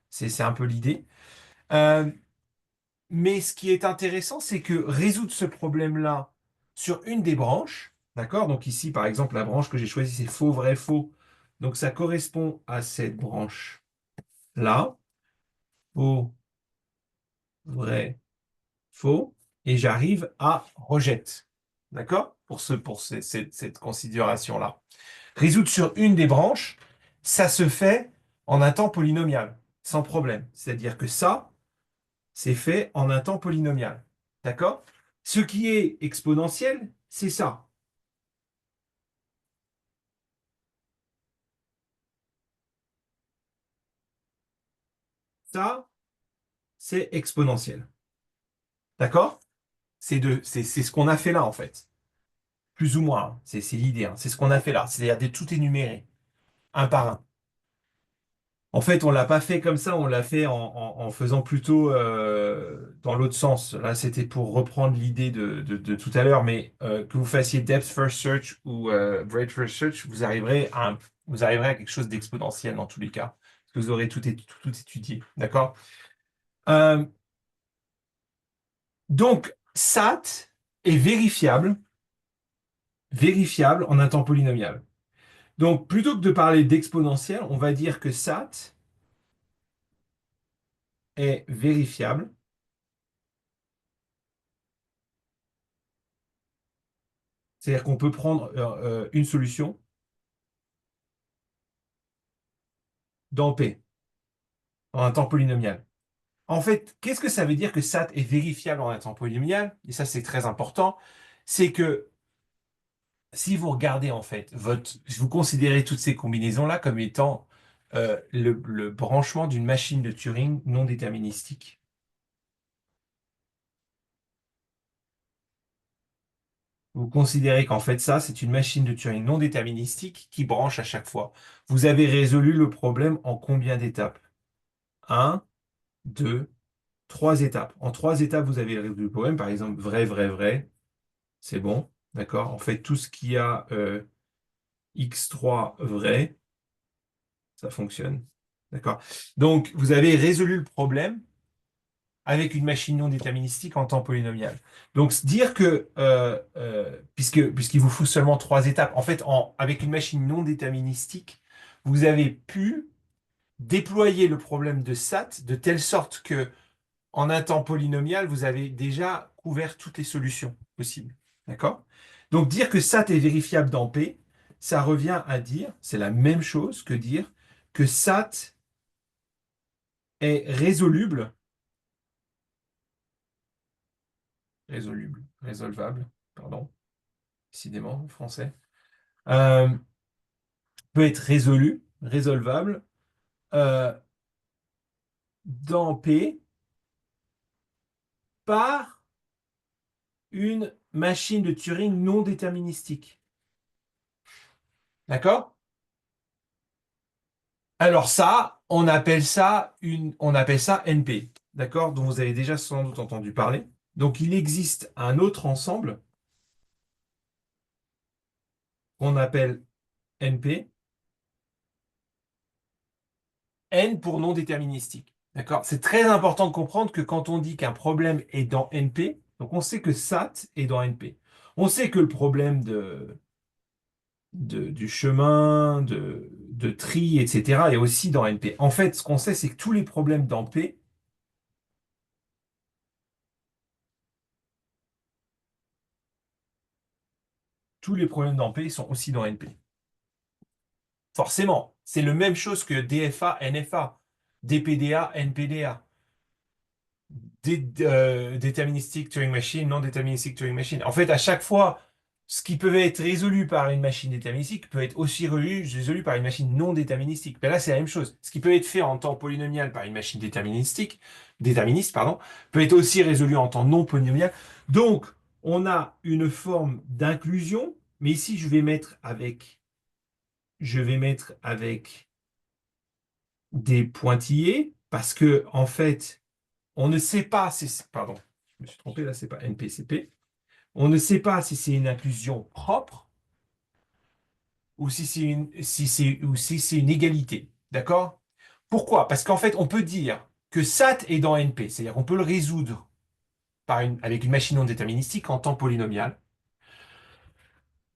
C'est un peu l'idée. Euh, Mais ce qui est intéressant, c'est que résoudre ce problème-là sur une des branches, d'accord? Donc ici, par exemple, la branche que j'ai choisie, c'est faux, vrai, faux. Donc ça correspond à cette branche-là. Faux, vrai, faux. Et j'arrive à rejette. D'accord? Pour cette considération-là. Résoudre sur une des branches, ça se fait en un temps polynomial, sans problème. C'est-à-dire que ça, c'est fait en un temps polynomial. D'accord? Ce qui est exponentiel, c'est ça. Ça, c'est exponentiel. D'accord? C'est ce qu'on a fait là, en fait. Plus ou moins, hein. C'est l'idée, hein. C'est ce qu'on a fait là. C'est-à-dire que tout énuméré, un par un. En fait, on l'a pas fait comme ça, on l'a fait en faisant plutôt dans l'autre sens. Là, c'était pour reprendre l'idée de tout à l'heure, mais que vous fassiez depth first search ou breadth first search, vous arriverez à quelque chose d'exponentiel dans tous les cas, parce que vous aurez tout étudié. D'accord? Euh, donc, SAT est vérifiable en un temps polynomial. Donc, plutôt que de parler d'exponentiel, on va dire que SAT est vérifiable. C'est-à-dire qu'on peut prendre une solution dans P, en un temps polynomial. En fait, qu'est-ce que ça veut dire que SAT est vérifiable en un temps polynomial? Et ça, c'est très important. C'est que si vous regardez, en fait, vous considérez toutes ces combinaisons-là comme étant le branchement d'une machine de Turing non déterministique. Vous considérez qu'en fait, ça, c'est une machine de Turing non déterministique qui branche à chaque fois. Vous avez résolu le problème en combien d'étapes? Un, 2. trois étapes. En trois étapes, vous avez résolu le problème. Par exemple, vrai, vrai, vrai, c'est bon. D'accord? En fait, tout ce qui a x3 vrai, ça fonctionne. D'accord? Donc, vous avez résolu le problème avec une machine non déterministique en temps polynomial. Donc, dire que, puisqu'il vous faut seulement trois étapes, en fait, avec une machine non déterministique, vous avez pu déployer le problème de SAT de telle sorte que, en un temps polynomial, vous avez déjà couvert toutes les solutions possibles. D'accord? Donc, dire que SAT est vérifiable dans P, ça revient à dire, c'est la même chose que dire que SAT est résolvable, pardon, décidément en français, euh, peut être résolvable euh, dans P par une machine de Turing non déterministique. D'accord? Alors ça, on appelle ça NP. D'accord? Dont vous avez déjà sans doute entendu parler. Donc il existe un autre ensemble qu'on appelle NP, N pour non déterministique. D'accord? C'est très important de comprendre que quand on dit qu'un problème est dans NP, donc on sait que SAT est dans NP. On sait que le problème du chemin, de tri, etc. est aussi dans NP. En fait, ce qu'on sait, c'est que tous les problèmes dans P, tous les problèmes dans P sont aussi dans NP. Forcément, c'est la même chose que DFA, NFA, DPDA, NPDA. Déterministic Turing Machine, non déterministic Turing Machine. En fait, à chaque fois, ce qui peut être résolu par une machine déterministique peut être aussi résolu par une machine non déterministique. Ben là, c'est la même chose. Ce qui peut être fait en temps polynomial par une machine déterministe, pardon, peut être aussi résolu en temps non polynomial. Donc, on a une forme d'inclusion, mais ici, je vais mettre avec des pointillés parce que, en fait, on ne sait pas si pardon, je me suis trompé là, c'est pas NPCP. On ne sait pas si c'est une inclusion propre ou si c'est une égalité. D'accord? Pourquoi? Parce qu'en fait, on peut dire que SAT est dans NP, c'est-à-dire qu'on peut le résoudre avec une machine non déterministique en temps polynomial.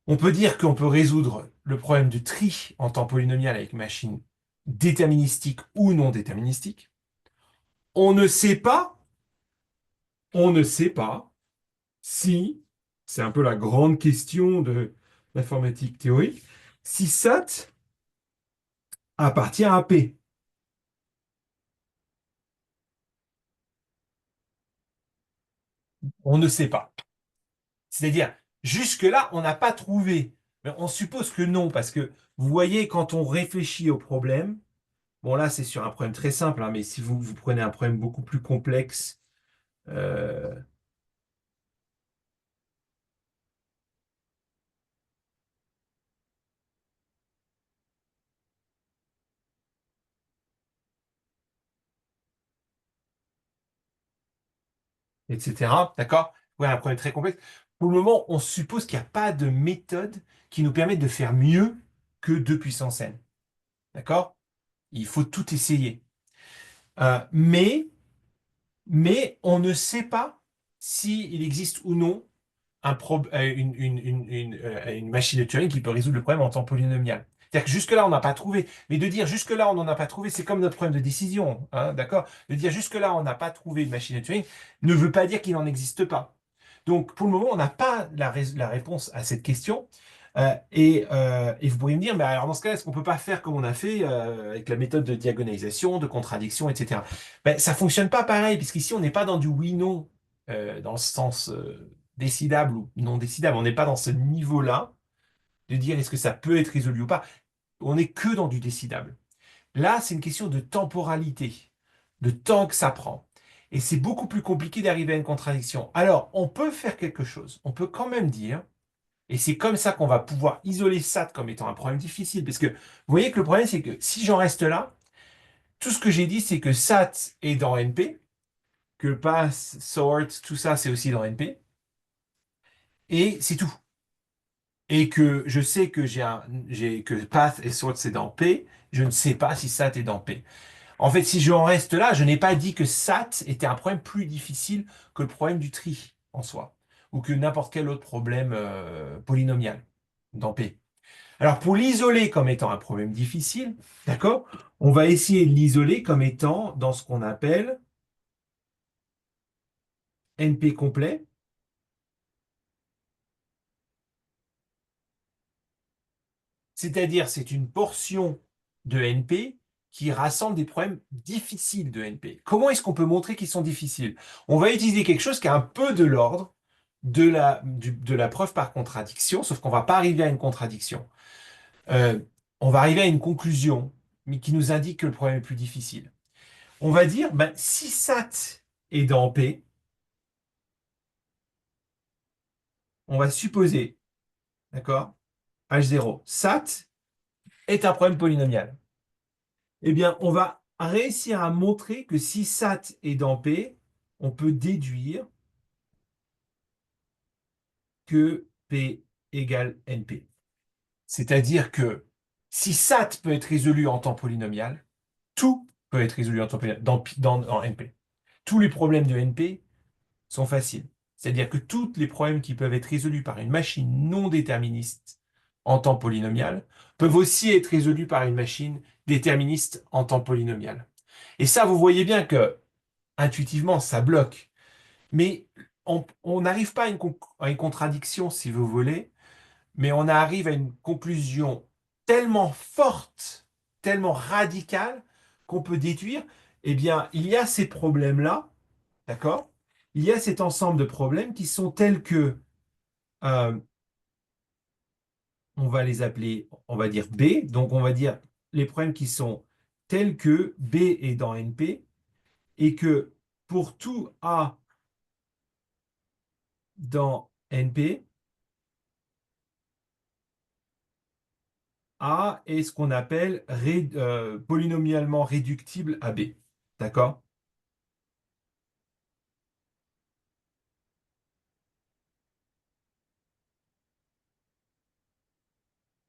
On peut dire qu'on peut résoudre le problème de tri en temps polynomial avec une machine déterministique ou non déterministique. On ne sait pas, on ne sait pas si, c'est un peu la grande question de l'informatique théorique, si SAT appartient à P. On ne sait pas. C'est-à-dire, jusque-là, on n'a pas trouvé. Mais on suppose que non, parce que vous voyez, quand on réfléchit au problème, bon là c'est sur un problème très simple, hein, mais si vous prenez un problème beaucoup plus complexe, euh, etc., d'accord? Ouais, un problème très complexe. Pour le moment, on suppose qu'il n'y a pas de méthode qui nous permette de faire mieux que 2 puissance n. D'accord? Il faut tout essayer. Mais on ne sait pas s'il existe ou non une machine de Turing qui peut résoudre le problème en temps polynomial. C'est-à-dire que jusque-là, on n'a pas trouvé. Mais de dire jusque-là, on n'en a pas trouvé, c'est comme notre problème de décision. Hein, d'accord? De dire jusque-là, on n'a pas trouvé une machine de Turing ne veut pas dire qu'il n'en existe pas. Donc, pour le moment, on n'a pas la réponse à cette question. Et vous pourriez me dire, mais alors dans ce cas, est-ce qu'on ne peut pas faire comme on a fait avec la méthode de diagonalisation, de contradiction, etc. Ben, ça ne fonctionne pas pareil, puisqu'ici, on n'est pas dans du oui-non, dans le sens décidable ou non décidable. On n'est pas dans ce niveau-là de dire est-ce que ça peut être résolu ou pas. On n'est que dans du décidable. Là, c'est une question de temporalité, de temps que ça prend. Et c'est beaucoup plus compliqué d'arriver à une contradiction. Alors, on peut faire quelque chose. On peut quand même dire, et c'est comme ça qu'on va pouvoir isoler SAT comme étant un problème difficile, parce que vous voyez que le problème, c'est que si j'en reste là, tout ce que j'ai dit, c'est que SAT est dans NP, que path, sort, tout ça, c'est aussi dans NP. Et c'est tout. Et que je sais que que path et sort, c'est dans P. Je ne sais pas si sat est dans P. En fait, si je en reste là, je n'ai pas dit que SAT était un problème plus difficile que le problème du tri en soi, ou que n'importe quel autre problème polynomial dans P. Alors, pour l'isoler comme étant un problème difficile, d'accord, on va essayer de l'isoler comme étant dans ce qu'on appelle NP complet, c'est-à-dire c'est une portion de NP qui rassemble des problèmes difficiles de NP. Comment est-ce qu'on peut montrer qu'ils sont difficiles? On va utiliser quelque chose qui est un peu de l'ordre de la preuve par contradiction, sauf qu'on ne va pas arriver à une contradiction. Euh, on va arriver à une conclusion, mais qui nous indique que le problème est plus difficile. On va dire, ben, si SAT est dans P, on va supposer, d'accord, H0, SAT est un problème polynomial. Eh bien, on va réussir à montrer que si SAT est dans P, on peut déduire que P égale NP. C'est-à-dire que si SAT peut être résolu en temps polynomial, tout peut être résolu en temps polynomial en NP. Tous les problèmes de NP sont faciles. C'est-à-dire que tous les problèmes qui peuvent être résolus par une machine non déterministe en temps polynomial peuvent aussi être résolus par une machine déterministe en temps polynomial. Et ça, vous voyez bien que intuitivement, ça bloque. Mais on n'arrive pas à une contradiction, si vous voulez, mais on arrive à une conclusion tellement forte, tellement radicale, qu'on peut déduire, eh bien, il y a ces problèmes-là, d'accord? Il y a cet ensemble de problèmes qui sont tels que, euh, on va les appeler, on va dire B, donc on va dire les problèmes qui sont tels que B est dans NP, et que pour tout A dans NP, A est ce qu'on appelle polynomialement réductible à B. D'accord?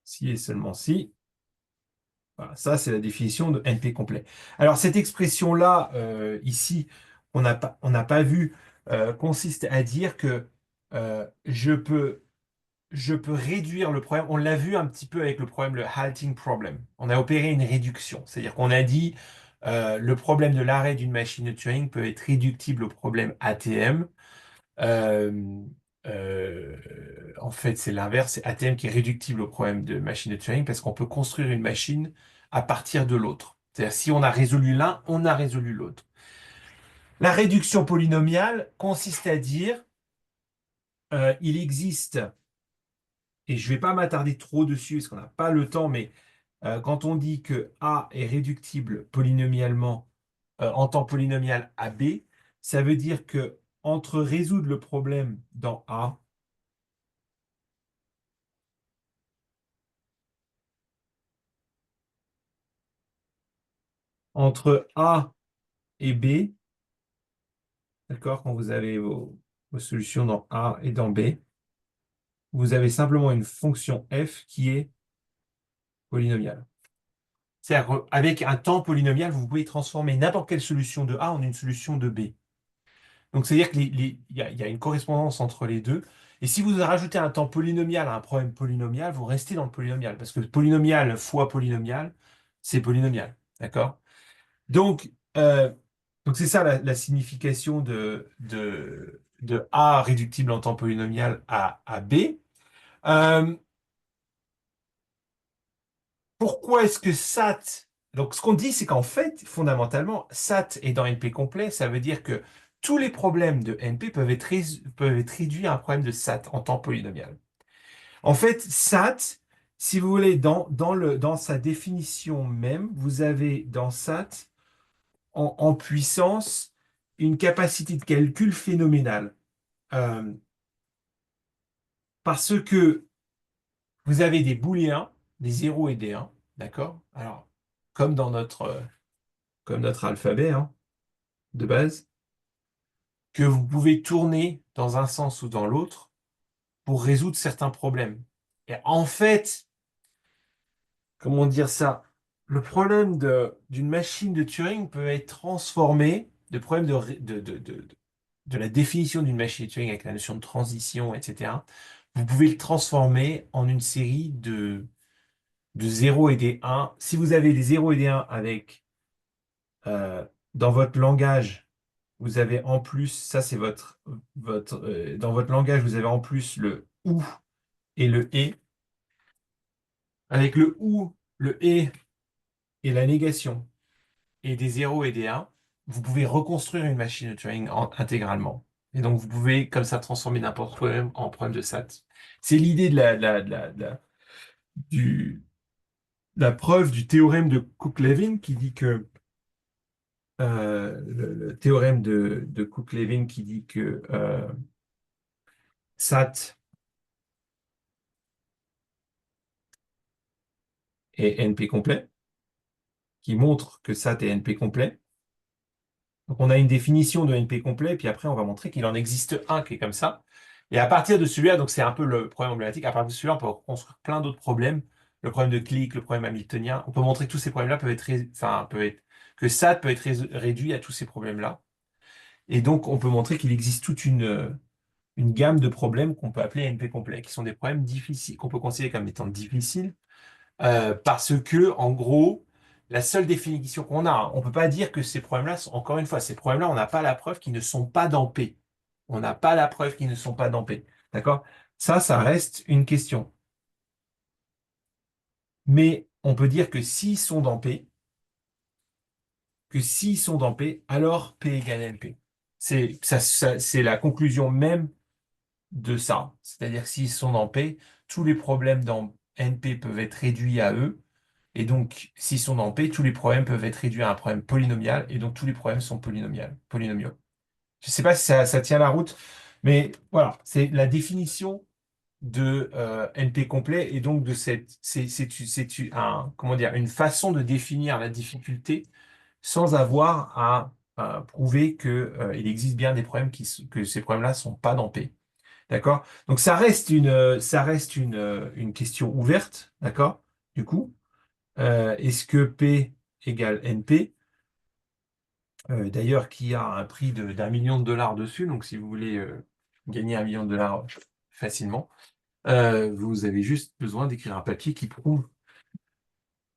Si et seulement si. Voilà, ça, c'est la définition de NP complet. Alors, cette expression-là, ici, on n'a pas vu, consiste à dire que je peux réduire le problème. On l'a vu un petit peu avec le problème, le halting problem. On a opéré une réduction. C'est-à-dire qu'on a dit le problème de l'arrêt d'une machine de Turing peut être réductible au problème ATM. Euh, euh, En fait, c'est l'inverse. C'est ATM qui est réductible au problème de machine de Turing parce qu'on peut construire une machine à partir de l'autre. C'est-à-dire, si on a résolu l'un, on a résolu l'autre. La réduction polynomiale consiste à dire il existe, et je ne vais pas m'attarder trop dessus parce qu'on n'a pas le temps, mais quand on dit que A est réductible polynomialement en temps polynomial à B, ça veut dire que entre résoudre le problème dans A, entre A et B, d'accord, quand vous avez vos solutions dans A et dans B, vous avez simplement une fonction f qui est polynomiale. C'est-à-dire qu'avec un temps polynomial, vous pouvez transformer n'importe quelle solution de A en une solution de B. Donc, c'est-à-dire qu'il y a une correspondance entre les deux. Et si vous rajoutez un temps polynomial à un problème polynomial, vous restez dans le polynomial. Parce que polynomial fois polynomial, c'est polynomial. D'accord? Donc, donc c'est ça la signification de A réductible en temps polynomial à B. Euh, Pourquoi est-ce que SAT... Donc ce qu'on dit, c'est qu'en fait, fondamentalement, SAT est dans NP complet, ça veut dire que tous les problèmes de NP peuvent être réduits à un problème de SAT en temps polynomial. En fait, SAT, si vous voulez, dans sa définition même, vous avez dans SAT en puissance une capacité de calcul phénoménale. Euh, Parce que vous avez des booléens, des 0 et des 1, d'accord? Alors, comme dans comme notre alphabet hein, de base. que vous pouvez tourner dans un sens ou dans l'autre pour résoudre certains problèmes. Et en fait, comment dire ça? Le problème d'une machine de Turing peut être transformé, le problème de la définition d'une machine de Turing avec la notion de transition, etc. Vous pouvez le transformer en une série de 0 et des 1. Si vous avez des 0 et des 1 avec, euh, dans votre langage, vous avez en plus, ça c'est dans votre langage, vous avez en plus le OU et le ET. Avec le OU, le ET et la négation, et des 0 et des 1, vous pouvez reconstruire une machine de Turing intégralement. Et donc, vous pouvez comme ça transformer n'importe quoi en problème de SAT. C'est l'idée du, la preuve du théorème de Cook-Levin qui dit que le théorème de Cook-Levin qui dit que SAT est NP complet, qui montre que SAT est NP complet. Donc on a une définition de NP complet, puis après on va montrer qu'il en existe un qui est comme ça. Et à partir de celui-là, donc c'est un peu le problème emblématique, à partir de celui-là, on peut reconstruire plein d'autres problèmes. Le problème de clique, le problème hamiltonien. On peut montrer que tous ces problèmes-là peuvent être, que SAT peut être réduit à tous ces problèmes-là. Et donc on peut montrer qu'il existe toute une gamme de problèmes qu'on peut appeler NP complet, qui sont des problèmes difficiles, qu'on peut considérer comme étant difficiles, parce que, en gros, la seule définition qu'on a, on ne peut pas dire que ces problèmes-là, encore une fois, ces problèmes-là, on n'a pas la preuve qu'ils ne sont pas dans P. On n'a pas la preuve qu'ils ne sont pas dans P. D'accord? Ça reste une question. Mais on peut dire que s'ils sont dans P, alors P égale NP. C'est la conclusion même de ça. C'est-à-dire que s'ils sont dans P, tous les problèmes dans NP peuvent être réduits à eux. Et donc, s'ils sont dans P, tous les problèmes peuvent être réduits à un problème polynomial, et donc tous les problèmes sont polynomiaux. Je ne sais pas si ça tient la route, mais voilà, c'est la définition de NP complet, et donc de comment dire, une façon de définir la difficulté sans avoir à prouver que, il existe bien des problèmes que ces problèmes-là sont pas dans P. D'accord? Donc ça reste une question ouverte, d'accord? Du coup. Est-ce que P égale NP? D'ailleurs, qui a un prix d'1 million de dollars dessus, donc si vous voulez gagner 1 million de dollars facilement, vous avez juste besoin d'écrire un papier qui prouve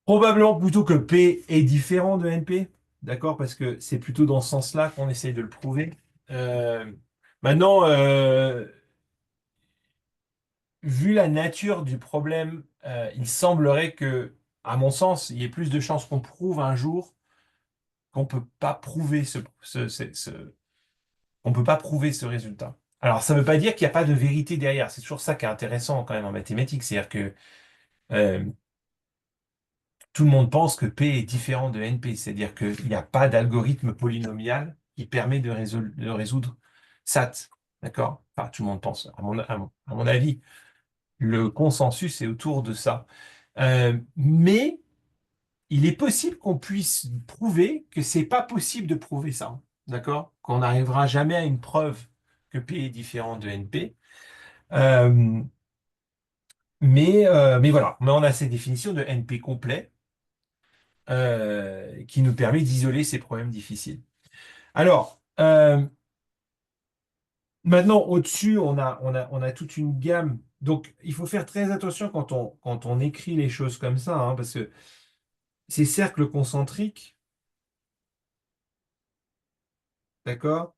probablement plutôt que P est différent de NP, d'accord? Parce que c'est plutôt dans ce sens-là qu'on essaye de le prouver. Euh, Maintenant, vu la nature du problème, il semblerait que, à mon sens, il y ait plus de chances qu'on prouve un jour qu'on peut pas prouver on peut pas prouver ce résultat. Alors, ça ne veut pas dire qu'il n'y a pas de vérité derrière. C'est toujours ça qui est intéressant quand même en mathématiques. C'est-à-dire que euh, tout le monde pense que P est différent de NP. C'est-à-dire qu'il n'y a pas d'algorithme polynomial qui permet de résoudre SAT. D'accord? Enfin, tout le monde pense. À mon avis, le consensus est autour de ça. Mais il est possible qu'on puisse prouver que c'est pas possible de prouver ça. D'accord? Qu'on n'arrivera jamais à une preuve que P est différent de NP. Euh, mais voilà. Mais on a cette définition de NP complet qui nous permet d'isoler ces problèmes difficiles. Alors, maintenant, au-dessus, on a toute une gamme. Donc, il faut faire très attention quand on écrit les choses comme ça, hein, parce que ces cercles concentriques, d'accord,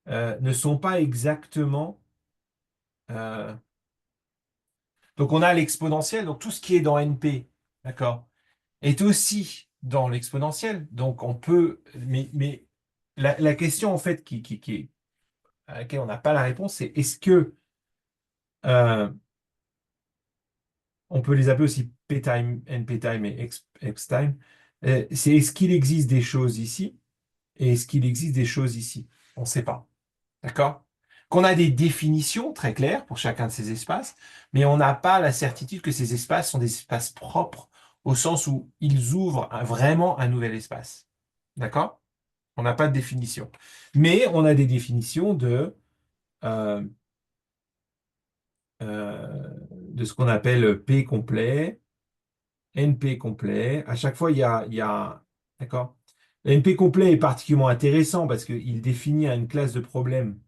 ne sont pas exactement. euh, donc, on a l'exponentielle, donc tout ce qui est dans NP, d'accord, est aussi dans l'exponentielle. Donc, on peut. Mais la question, en fait, à laquelle on n'a pas la réponse, c'est est-ce que euh, on peut les appeler aussi p-time, np-time et x-time. C'est est-ce qu'il existe des choses ici et est-ce qu'il existe des choses ici? On ne sait pas. D'accord? Qu'on a des définitions très claires pour chacun de ces espaces, mais on n'a pas la certitude que ces espaces sont des espaces propres au sens où ils ouvrent vraiment un nouvel espace. D'accord? On n'a pas de définition. Mais on a des définitions euh, de ce qu'on appelle P complet, NP complet. À chaque fois, d'accord? NP complet est particulièrement intéressant parce qu'il définit une classe de problème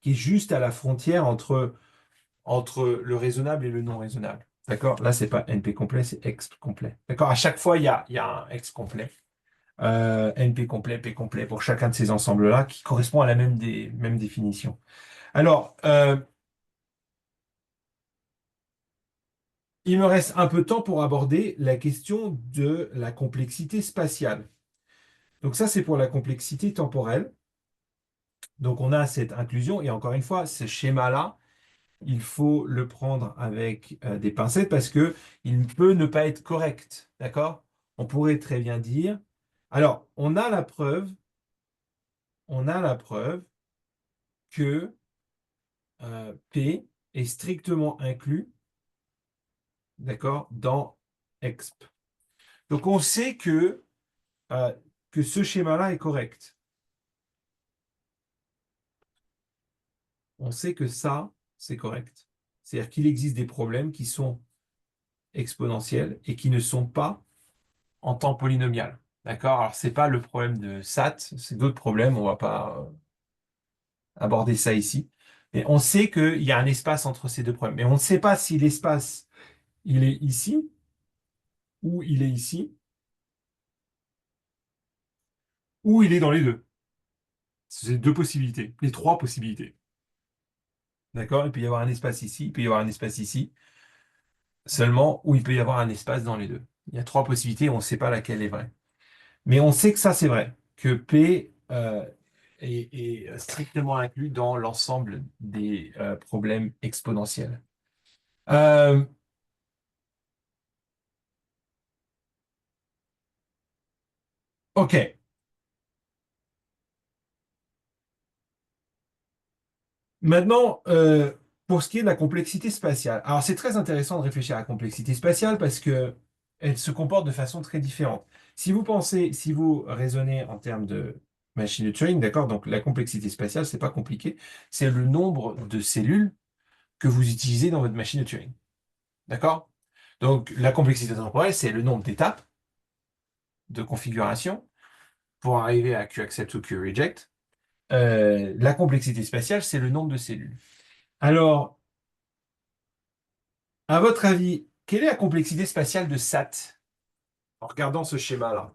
qui est juste à la frontière entre le raisonnable et le non raisonnable. D'accord? Là, c'est pas NP complet, c'est exp complet. D'accord? À chaque fois, il y a un ex complet. NP complet, P complet pour chacun de ces ensembles-là qui correspond à la même définition. Alors, il me reste un peu de temps pour aborder la question de la complexité spatiale. Donc ça, c'est pour la complexité temporelle. Donc on a cette inclusion, et encore une fois, ce schéma-là, il faut le prendre avec des pincettes parce que il peut ne pas être correct. D'accord? On pourrait très bien dire. Alors, on a la preuve que P est strictement inclus, d'accord, dans exp. Donc on sait euh, que ce schéma-là est correct. On sait que ça, c'est correct. C'est-à-dire qu'il existe des problèmes qui sont exponentiels et qui ne sont pas en temps polynomial. D'accord? Alors, c'est pas le problème de SAT, c'est d'autres problèmes, on va pas aborder ça ici. Mais on sait qu'il y a un espace entre ces deux problèmes. Mais on ne sait pas si l'espace, il est ici, ou il est ici, ou il est dans les deux. C'est deux possibilités, les trois possibilités. D'accord? Il peut y avoir un espace ici, il peut y avoir un espace ici, seulement, ou il peut y avoir un espace dans les deux. Il y a trois possibilités, on ne sait pas laquelle est vraie. Mais on sait que ça, c'est vrai, que P est strictement inclus dans l'ensemble des problèmes exponentiels. Euh, ok, maintenant, pour ce qui est de la complexité spatiale. Alors, c'est très intéressant de réfléchir à la complexité spatiale parce que elle se comporte de façon très différente. Si vous raisonnez en termes de machine de Turing, d'accord, donc la complexité spatiale, c'est pas compliqué, c'est le nombre de cellules que vous utilisez dans votre machine de Turing. D'accord? Donc, la complexité temporelle, c'est le nombre d'étapes de configuration pour arriver à Q-accept ou Q-reject. La complexité spatiale, c'est le nombre de cellules. Alors, à votre avis, quelle est la complexité spatiale de SAT en regardant ce schéma-là?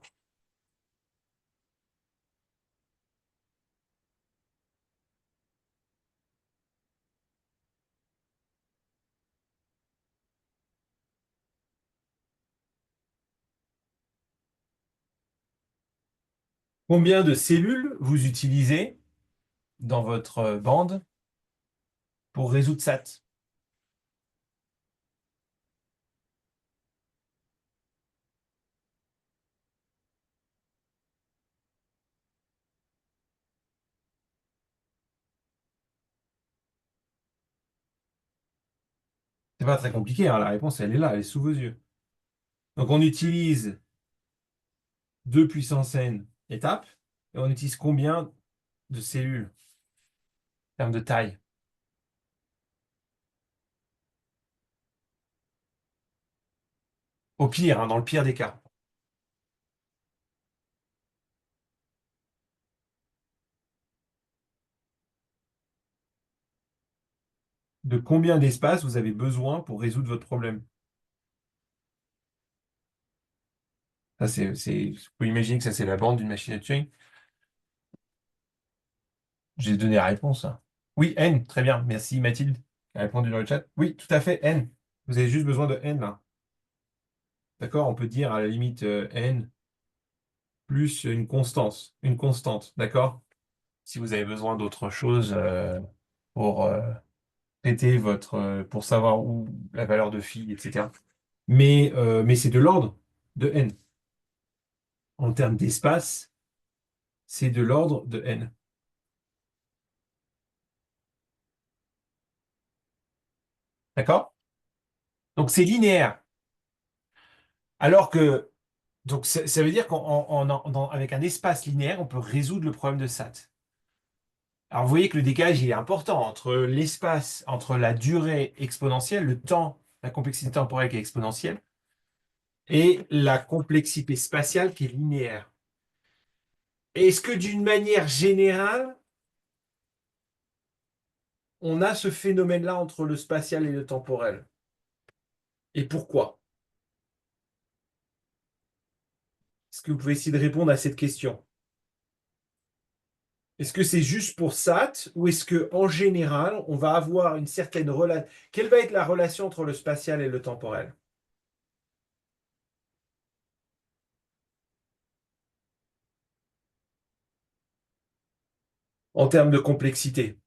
Combien de cellules vous utilisez dans votre bande pour résoudre SAT? C'est pas très compliqué, hein, la réponse, elle est là, elle est sous vos yeux. Donc, on utilise 2 puissance n étapes, et on utilise combien de cellules en termes de taille? Au pire, hein, dans le pire des cas. De combien d'espace vous avez besoin pour résoudre votre problème. Ça, vous pouvez imaginer que ça, c'est la bande d'une machine à Turing. J'ai donné la réponse, hein. Oui, N, très bien. Merci Mathilde qui a répondu dans le chat. Oui, tout à fait, N. Vous avez juste besoin de N là. D'accord? On peut dire à la limite N plus une constance. Une constante, d'accord? Si vous avez besoin d'autre chose pour traiter pour savoir où la valeur de phi, etc. Mais c'est de l'ordre de N. En termes d'espace, c'est de l'ordre de N. D'accord? Donc c'est linéaire. Alors que Donc ça veut dire qu'avec un espace linéaire, on peut résoudre le problème de SAT. Alors vous voyez que le décalage il est important entre l'espace, entre la durée exponentielle, le temps, la complexité temporelle qui est exponentielle, et la complexité spatiale qui est linéaire. Est-ce que d'une manière générale, on a ce phénomène-là entre le spatial et le temporel? Et pourquoi? Est-ce que vous pouvez essayer de répondre à cette question? Est-ce que c'est juste pour SAT ou est-ce que en général, on va avoir une certaine relation? Quelle va être la relation entre le spatial et le temporel en termes de complexité?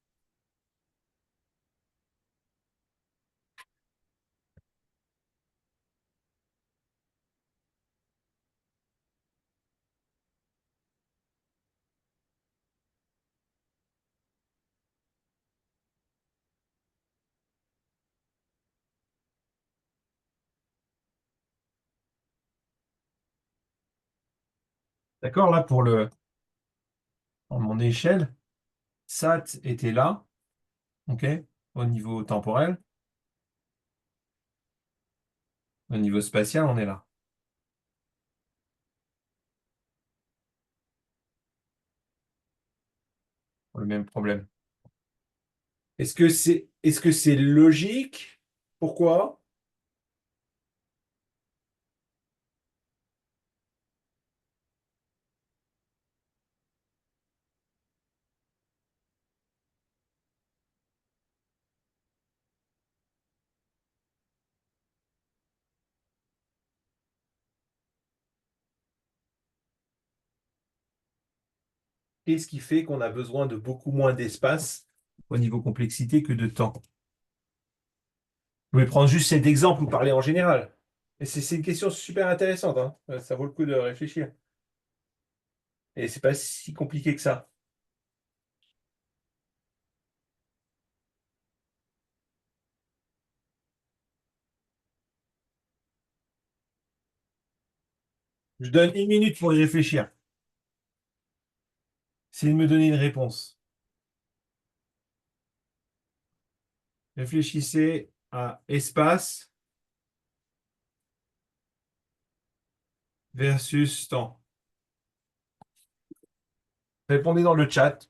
D'accord, là pour mon échelle, SAT était là, ok, au niveau temporel, au niveau spatial, on est là, pour le même problème. Est-ce que c'est logique? Pourquoi? Qu'est-ce qui fait qu'on a besoin de beaucoup moins d'espace au niveau complexité que de temps? Vous pouvez prendre juste cet exemple ou parler en général. Et c'est une question super intéressante, hein. Ça vaut le coup de réfléchir. Et c'est pas si compliqué que ça. Je donne une minute pour y réfléchir. C'est de me donner une réponse. Réfléchissez à espace versus temps. Répondez dans le chat.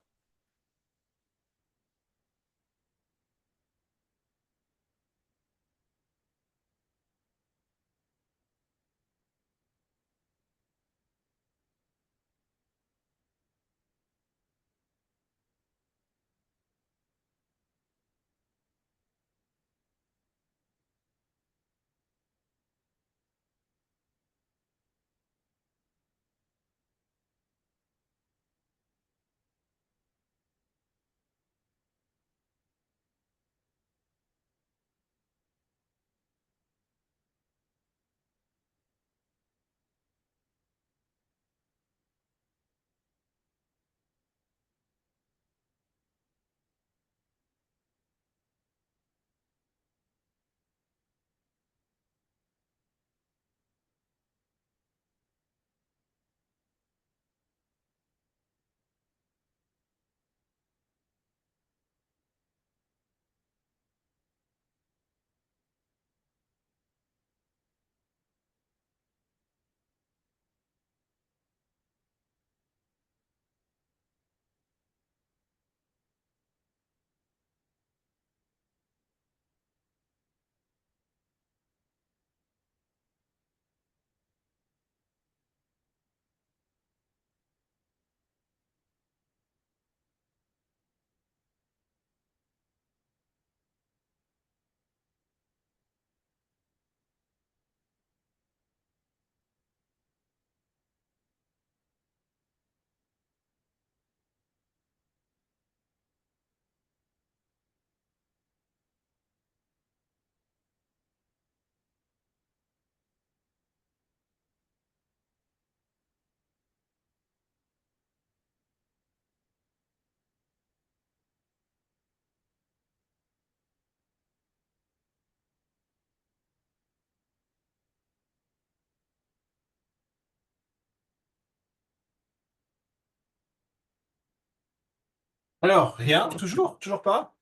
Alors, rien, toujours pas.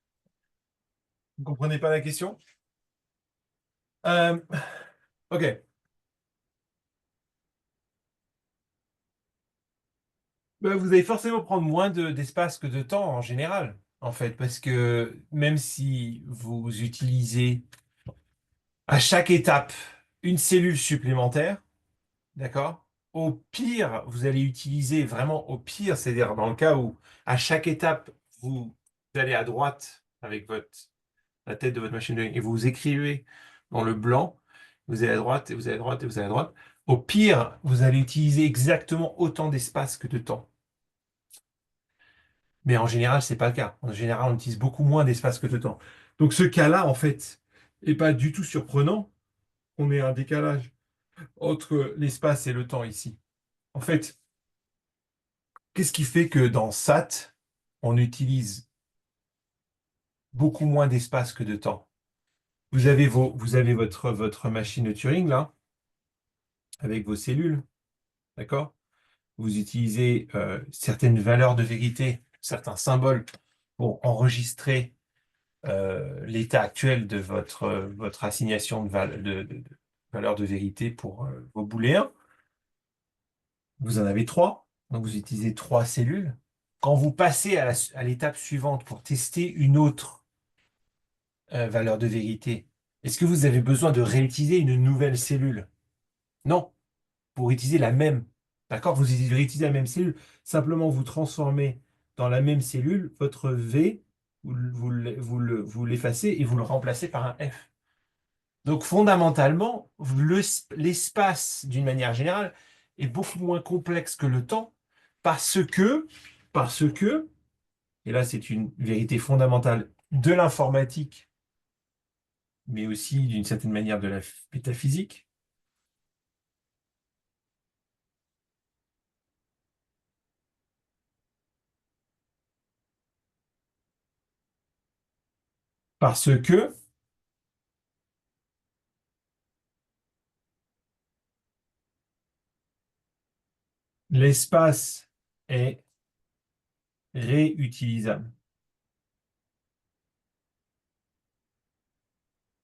Vous comprenez pas la question? Euh, ok. Ben, vous allez forcément prendre moins d'espace que de temps en général, en fait, parce que même si vous utilisez à chaque étape une cellule supplémentaire, d'accord? Au pire, vous allez utiliser vraiment au pire, c'est-à-dire dans le cas où à chaque étape, vous allez à droite avec la tête de votre machine et vous écrivez dans le blanc, vous allez à droite et vous allez à droite et vous allez à droite. Au pire, vous allez utiliser exactement autant d'espace que de temps. Mais en général, c'est pas le cas. En général, on utilise beaucoup moins d'espace que de temps. Donc ce cas-là, en fait, est pas du tout surprenant. On ait un décalage entre l'espace et le temps ici. En fait, qu'est-ce qui fait que dans SAT, on utilise beaucoup moins d'espace que de temps? Vous avez votre machine de Turing là, avec vos cellules, d'accord? Vous utilisez certaines valeurs de vérité, certains symboles pour enregistrer l'état actuel de votre assignation de valeurs de vérité pour vos booléens. Vous en avez trois, donc vous utilisez trois cellules. Quand vous passez à l'étape suivante pour tester une autre valeur de vérité, est-ce que vous avez besoin de réutiliser une nouvelle cellule? Non, pour utiliser la même. D'accord? Vous réutilisez la même cellule. Simplement, vous transformez dans la même cellule votre V, vous l'effacez et vous le remplacez par un F. Donc, fondamentalement, l'espace, d'une manière générale, est beaucoup moins complexe que le temps parce que, et là, c'est une vérité fondamentale de l'informatique, mais aussi d'une certaine manière de la métaphysique, parce que l'espace est réutilisable.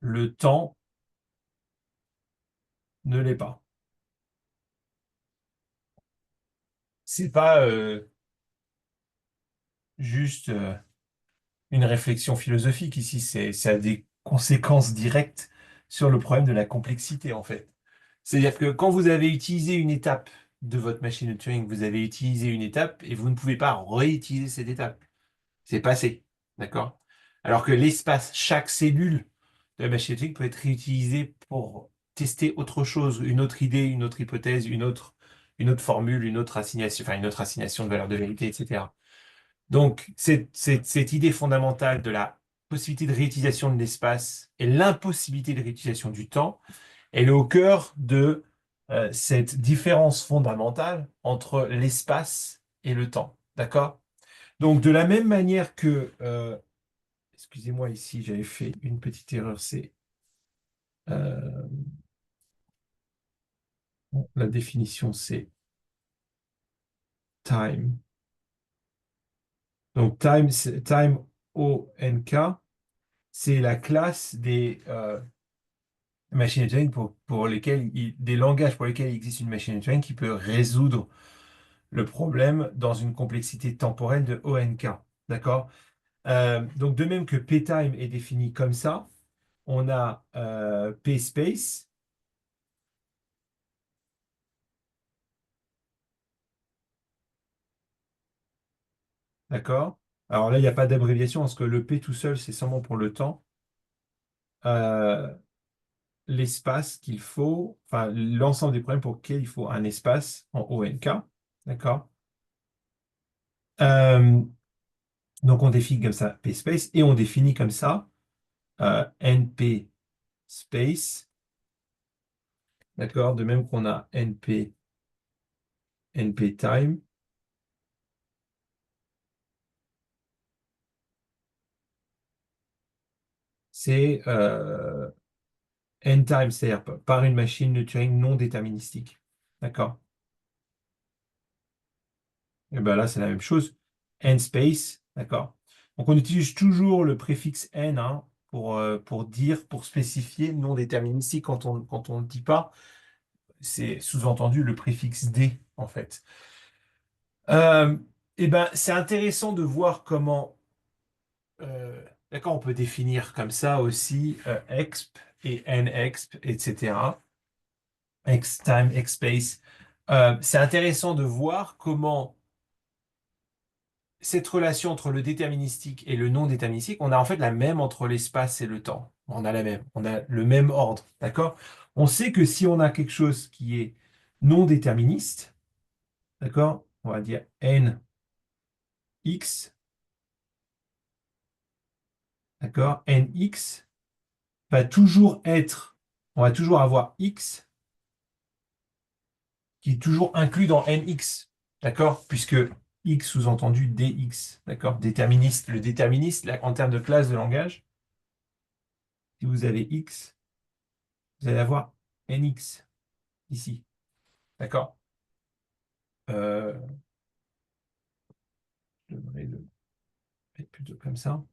Le temps ne l'est pas. C'est pas juste une réflexion philosophique ici, ça a des conséquences directes sur le problème de la complexité en fait. C'est-à-dire que quand vous avez utilisé une étape de votre machine de Turing, vous avez utilisé une étape et vous ne pouvez pas réutiliser cette étape. C'est passé, d'accord? Alors que l'espace, chaque cellule de la machine de Turing peut être réutilisée pour tester autre chose, une autre idée, une autre hypothèse, une autre formule, une autre assignation, enfin une autre assignation de valeur de vérité, etc. Donc, cette idée fondamentale de la possibilité de réutilisation de l'espace et l'impossibilité de réutilisation du temps, elle est au cœur de cette différence fondamentale entre l'espace et le temps. D'accord? Donc, de la même manière que, excusez-moi ici, j'avais fait une petite erreur, c'est euh, bon, la définition, c'est time. Donc, time ONK, c'est la classe des machines de Turing pour lesquelles des langages pour lesquels il existe une machine de Turing qui peut résoudre le problème dans une complexité temporelle de ONK. D'accord? Donc, de même que ptime est défini comme ça, on a pspace, d'accord? Alors là, il n'y a pas d'abréviation parce que le P tout seul, c'est seulement pour le temps. Euh, L'espace qu'il faut, enfin, l'ensemble des problèmes pour lesquels il faut un espace en ONK, d'accord? Euh, donc, on définit comme ça pspace et on définit comme ça NP space, d'accord? De même qu'on a NP time. C'est n-time, c'est-à-dire par une machine de Turing non déterministique. D'accord? Et bien là, c'est la même chose. N-space, D'accord? Donc on utilise toujours le préfixe n hein, pour dire, pour spécifier non déterminé. Ici, quand on ne dit pas, c'est sous-entendu le préfixe d, en fait. Euh, eh ben, c'est intéressant de voir comment, d'accord, on peut définir comme ça aussi exp et nexp, etc. X-time, X-space. C'est intéressant de voir comment cette relation entre le déterministique et le non déterministique, on a en fait la même entre l'espace et le temps. On a la même, on a le même ordre, d'accord? On sait que si on a quelque chose qui est non déterministe, d'accord? On va dire nx, d'accord? Nx va toujours être, on va toujours avoir x qui est toujours inclus dans nx, d'accord? Puisque x sous-entendu dx, d'accord? Déterministe, le déterministe, là, en termes de classe de langage, si vous avez x, vous allez avoir nx ici, d'accord? Euh, je devrais le mettre plutôt comme ça.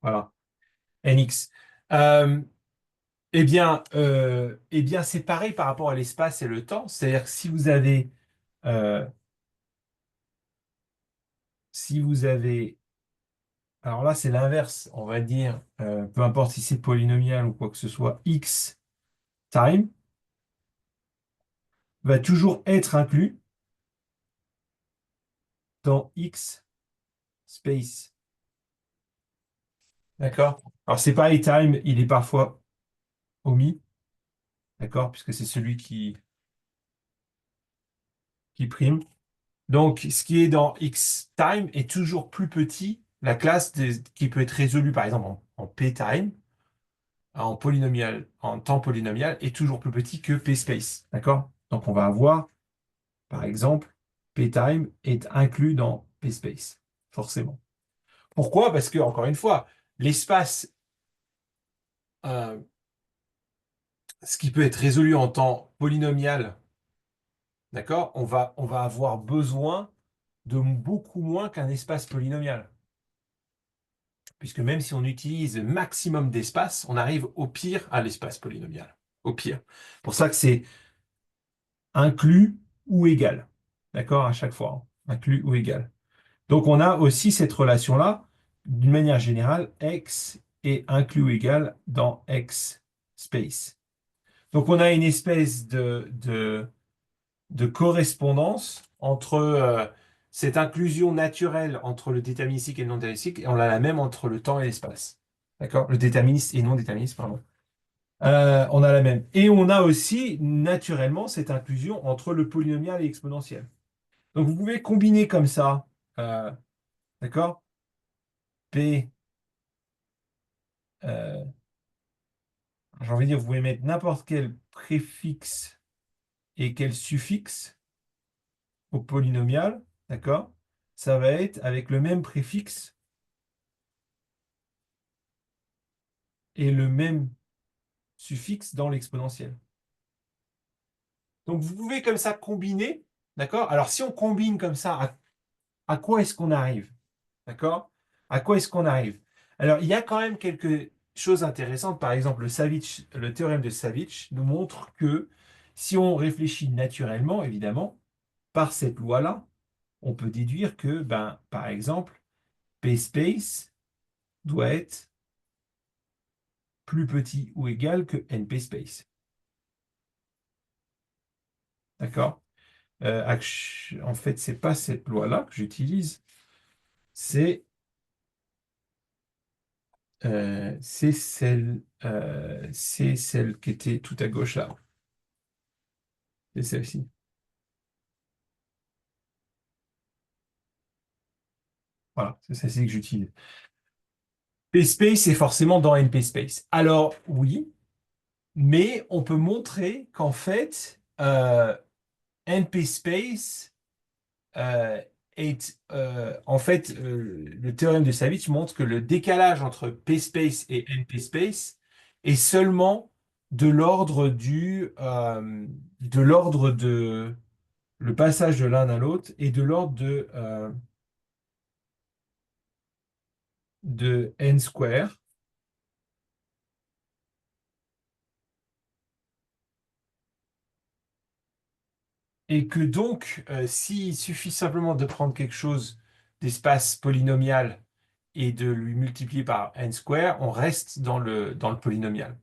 Voilà, nx. Euh, eh bien, c'est pareil par rapport à l'espace et le temps. C'est-à-dire que euh, si vous avez alors là, c'est l'inverse, on va dire, peu importe si c'est polynomial ou quoi que ce soit, x time va toujours être inclus dans x space. D'accord? Alors, c'est pareil, time, il est parfois omis, d'accord? Puisque c'est celui qui prime. Donc, ce qui est dans x time est toujours plus petit, la classe qui peut être résolue, par exemple, en p time, en polynomial, en temps polynomial, est toujours plus petit que p space. D'accord? Donc, on va avoir par exemple, ptime est inclus dans pspace, forcément. Pourquoi? Parce que, encore une fois, l'espace, euh, ce qui peut être résolu en temps polynomial, d'accord, on va avoir besoin de beaucoup moins qu'un espace polynomial. Puisque même si on utilise maximum d'espace, on arrive au pire à l'espace polynomial. Au pire. Pour ça que c'est inclus ou égal. D'accord? À chaque fois. Hein. Inclus ou égal. Donc on a aussi cette relation-là, d'une manière générale, x est inclus ou égal dans x space. Donc on a une espèce de correspondance entre cette inclusion naturelle entre le déterministique et le non déterministique, et on a la même entre le temps et l'espace. D'accord? Le déterministe et non déterministe, pardon. On a la même. Et on a aussi naturellement cette inclusion entre le polynomial et l'exponentiel. Donc vous pouvez combiner comme ça, euh, d'accord? P euh, j'ai envie de dire, vous pouvez mettre n'importe quel préfixe et quel suffixe au polynomial, d'accord? Ça va être avec le même préfixe et le même suffixe dans l'exponentiel. Donc vous pouvez comme ça combiner, d'accord? Alors si on combine comme ça, à quoi est-ce qu'on arrive? D'accord? À quoi est-ce qu'on arrive? Alors il y a quand même quelques choses intéressantes. Par exemple, le théorème de Savitch nous montre que si on réfléchit naturellement, évidemment, par cette loi-là, on peut déduire que, ben, par exemple, P-space doit être plus petit ou égal que NP-space. D'accord? En fait, c'est pas cette loi-là que j'utilise, c'est c'est celle qui était tout à gauche là. C'est celle-ci. Voilà, c'est celle-ci que j'utilise. P-space, c'est forcément dans NP-space. Alors, oui, mais on peut montrer qu'en fait, NP-space en fait, le théorème de Savitch montre que le décalage entre P-space et NP-space est seulement de l'ordre de l'ordre de le passage de l'un à l'autre et de l'ordre de n square. Et que donc, s'il suffit simplement de prendre quelque chose d'espace polynomial et de lui multiplier par n square, on reste dans le polynomial.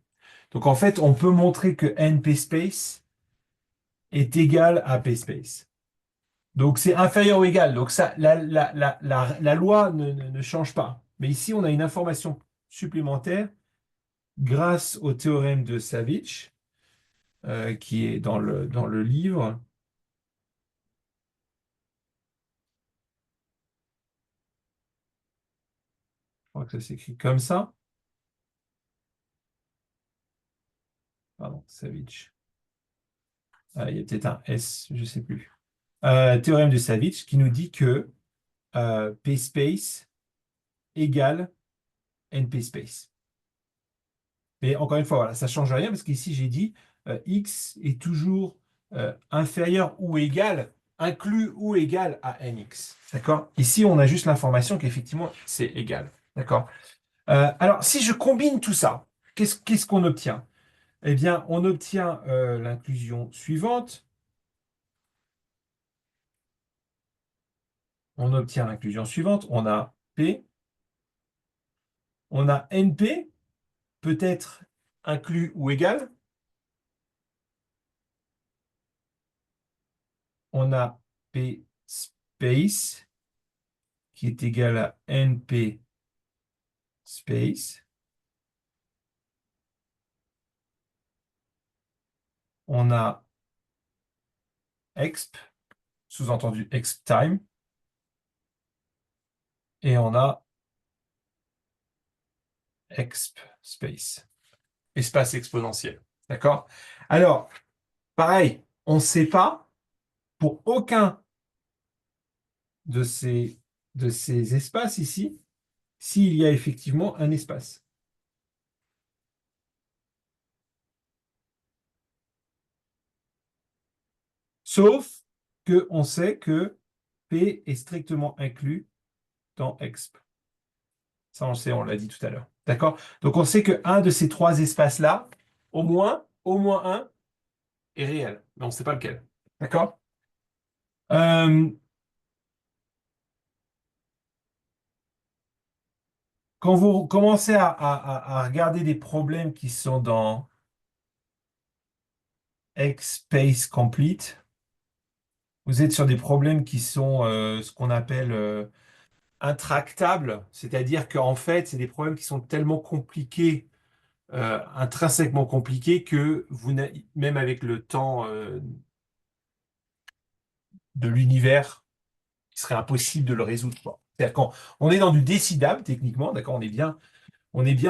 Donc en fait, on peut montrer que np space est égal à p space. Donc c'est inférieur ou égal. Donc ça, la loi ne change pas. Mais ici, on a une information supplémentaire grâce au théorème de Savitch, qui est dans le livre. Je crois que ça s'écrit comme ça. Pardon, Savitch. Il y a peut-être un S, je ne sais plus. Théorème de Savitch qui nous dit que P space égale NP space. Mais encore une fois, voilà, ça ne change rien parce qu'ici j'ai dit X est toujours inférieur ou égal, inclus ou égal à NX. D'accord? Ici, on a juste l'information qu'effectivement c'est égal. D'accord? Alors, si je combine tout ça, qu'est-ce qu'on obtient? Eh bien, on obtient l'inclusion suivante. On obtient l'inclusion suivante. On a P, on a NP, peut-être inclus ou égal. On a P space qui est égal à NP space. On a exp, sous-entendu exp time. Et on a exp space, espace exponentiel. D'accord? Alors, pareil, on ne sait pas pour aucun de de ces espaces ici s'il y a effectivement un espace. Sauf qu'on sait que P est strictement inclus dans exp. Ça, on le sait, on l'a dit tout à l'heure. D'accord? Donc, on sait qu'un de ces trois espaces-là, au moins un, est réel. Mais on ne sait pas lequel. D'accord? Euh, Quand vous commencez à regarder des problèmes qui sont dans X-Space Complete, vous êtes sur des problèmes qui sont ce qu'on appelle intractables, c'est-à-dire qu'en fait, c'est des problèmes qui sont tellement compliqués, intrinsèquement compliqués, que même avec le temps de l'univers, il serait impossible de le résoudre, quoi. C'est-à-dire quand on est dans du décidable, techniquement, d'accord, on est bien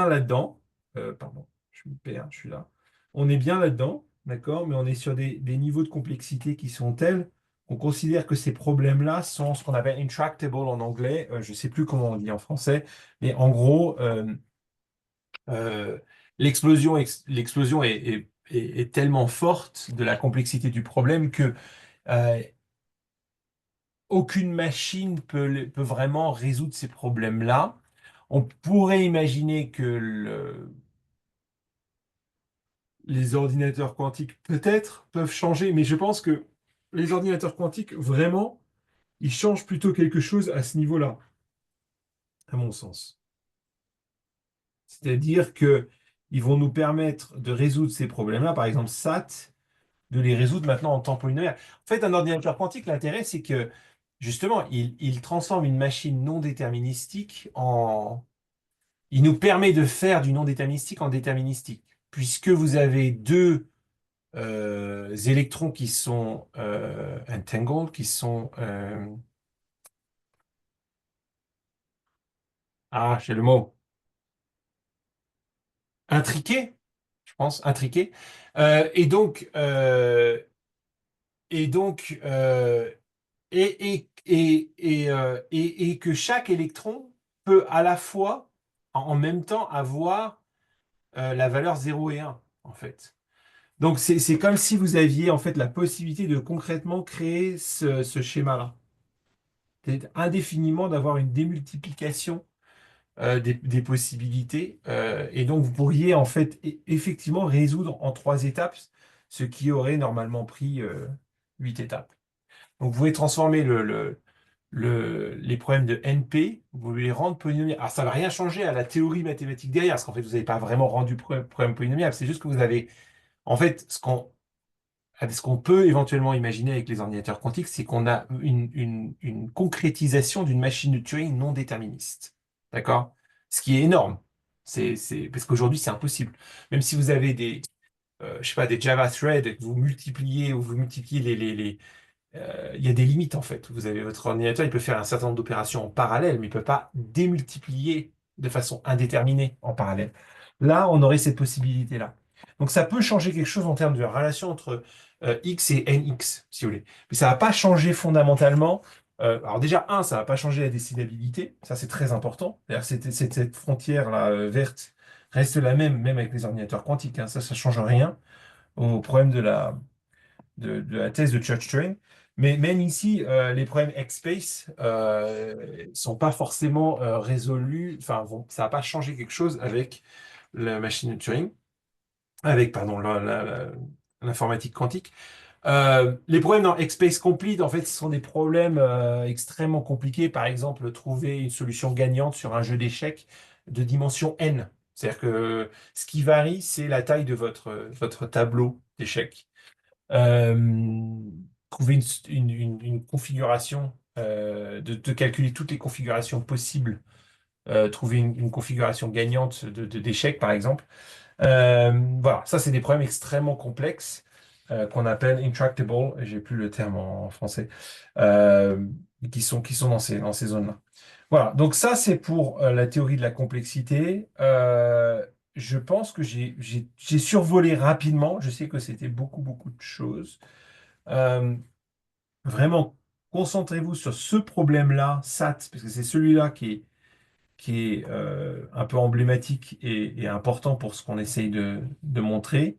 là-dedans. Pardon, je me perds, je suis là. On est bien là-dedans, d'accord, mais on est sur des niveaux de complexité qui sont tels qu'on considère que ces problèmes-là sont ce qu'on appelle intractable en anglais. Je ne sais plus comment on dit en français, mais en gros, euh, l'explosion est tellement forte de la complexité du problème que euh, aucune machine peut vraiment résoudre ces problèmes-là. On pourrait imaginer que les ordinateurs quantiques, peut-être, peuvent changer, mais je pense que les ordinateurs quantiques, vraiment, ils changent plutôt quelque chose à ce niveau-là, à mon sens. C'est-à-dire que ils vont nous permettre de résoudre ces problèmes-là, par exemple SAT, de les résoudre maintenant en temps polynomial. En fait, un ordinateur quantique, l'intérêt, c'est que justement, il transforme une machine non déterministique en... Il nous permet de faire du non déterministique en déterministique, puisque vous avez deux électrons qui sont entangled, qui sont... ah, j'ai le mot. Intriqués, je pense, intriqués. Euh, et donc, euh, et donc, et que chaque électron peut à la fois, en même temps, avoir la valeur 0 et 1. en fait. Donc, c'est comme si vous aviez, en fait, la possibilité de concrètement créer ce schéma-là. C'est indéfiniment d'avoir une démultiplication des possibilités. Et donc, vous pourriez en fait effectivement résoudre en 3 étapes ce qui aurait normalement pris 8 étapes. Donc, vous pouvez transformer les problèmes de NP, vous pouvez les rendre polynomiales. Alors, ça ne va rien changer à la théorie mathématique derrière, parce qu'en fait, vous n'avez pas vraiment rendu problème polynomial. C'est juste que vous avez, en fait, ce qu'on peut éventuellement imaginer avec les ordinateurs quantiques, c'est qu'on a une concrétisation d'une machine de Turing non déterministe. D'accord? Ce qui est énorme. Parce qu'aujourd'hui, c'est impossible. Même si vous avez je sais pas, des Java threads, que vous multipliez il y a des limites en fait. Vous avez votre ordinateur, il peut faire un certain nombre d'opérations en parallèle, mais il ne peut pas démultiplier de façon indéterminée en parallèle. Là, on aurait cette possibilité-là. Donc ça peut changer quelque chose en termes de relation entre X et NX, si vous voulez. Mais ça ne va pas changer fondamentalement. Alors déjà, ça ne va pas changer la décidabilité. Ça, c'est très important. C'est-à-dire que cette frontière-là verte reste la même, même avec les ordinateurs quantiques, hein. Ça ne change rien au problème de la thèse de Church-Turing. Mais même ici, les problèmes X-Space sont pas forcément résolus. Enfin, ça va pas changer quelque chose avec la machine de Turing, avec, pardon, l'informatique quantique. Les problèmes dans X-Space Complete, en fait, ce sont des problèmes extrêmement compliqués. Par exemple, trouver une solution gagnante sur un jeu d'échecs de dimension n. C'est-à-dire que ce qui varie, c'est la taille de votre tableau d'échecs. Euh, trouver une configuration, de calculer toutes les configurations possibles, trouver une configuration gagnante d'échecs, par exemple. Voilà, ça, c'est des problèmes extrêmement complexes qu'on appelle intractable, j'ai plus le terme en français, euh, qui sont dans ces zones-là. Voilà, donc ça, c'est pour la théorie de la complexité. Je pense que j'ai survolé rapidement. Je sais que c'était beaucoup, beaucoup de choses. Euh, vraiment, concentrez-vous sur ce problème-là, SAT, parce que c'est celui-là qui est un peu emblématique et important pour ce qu'on essaye de montrer,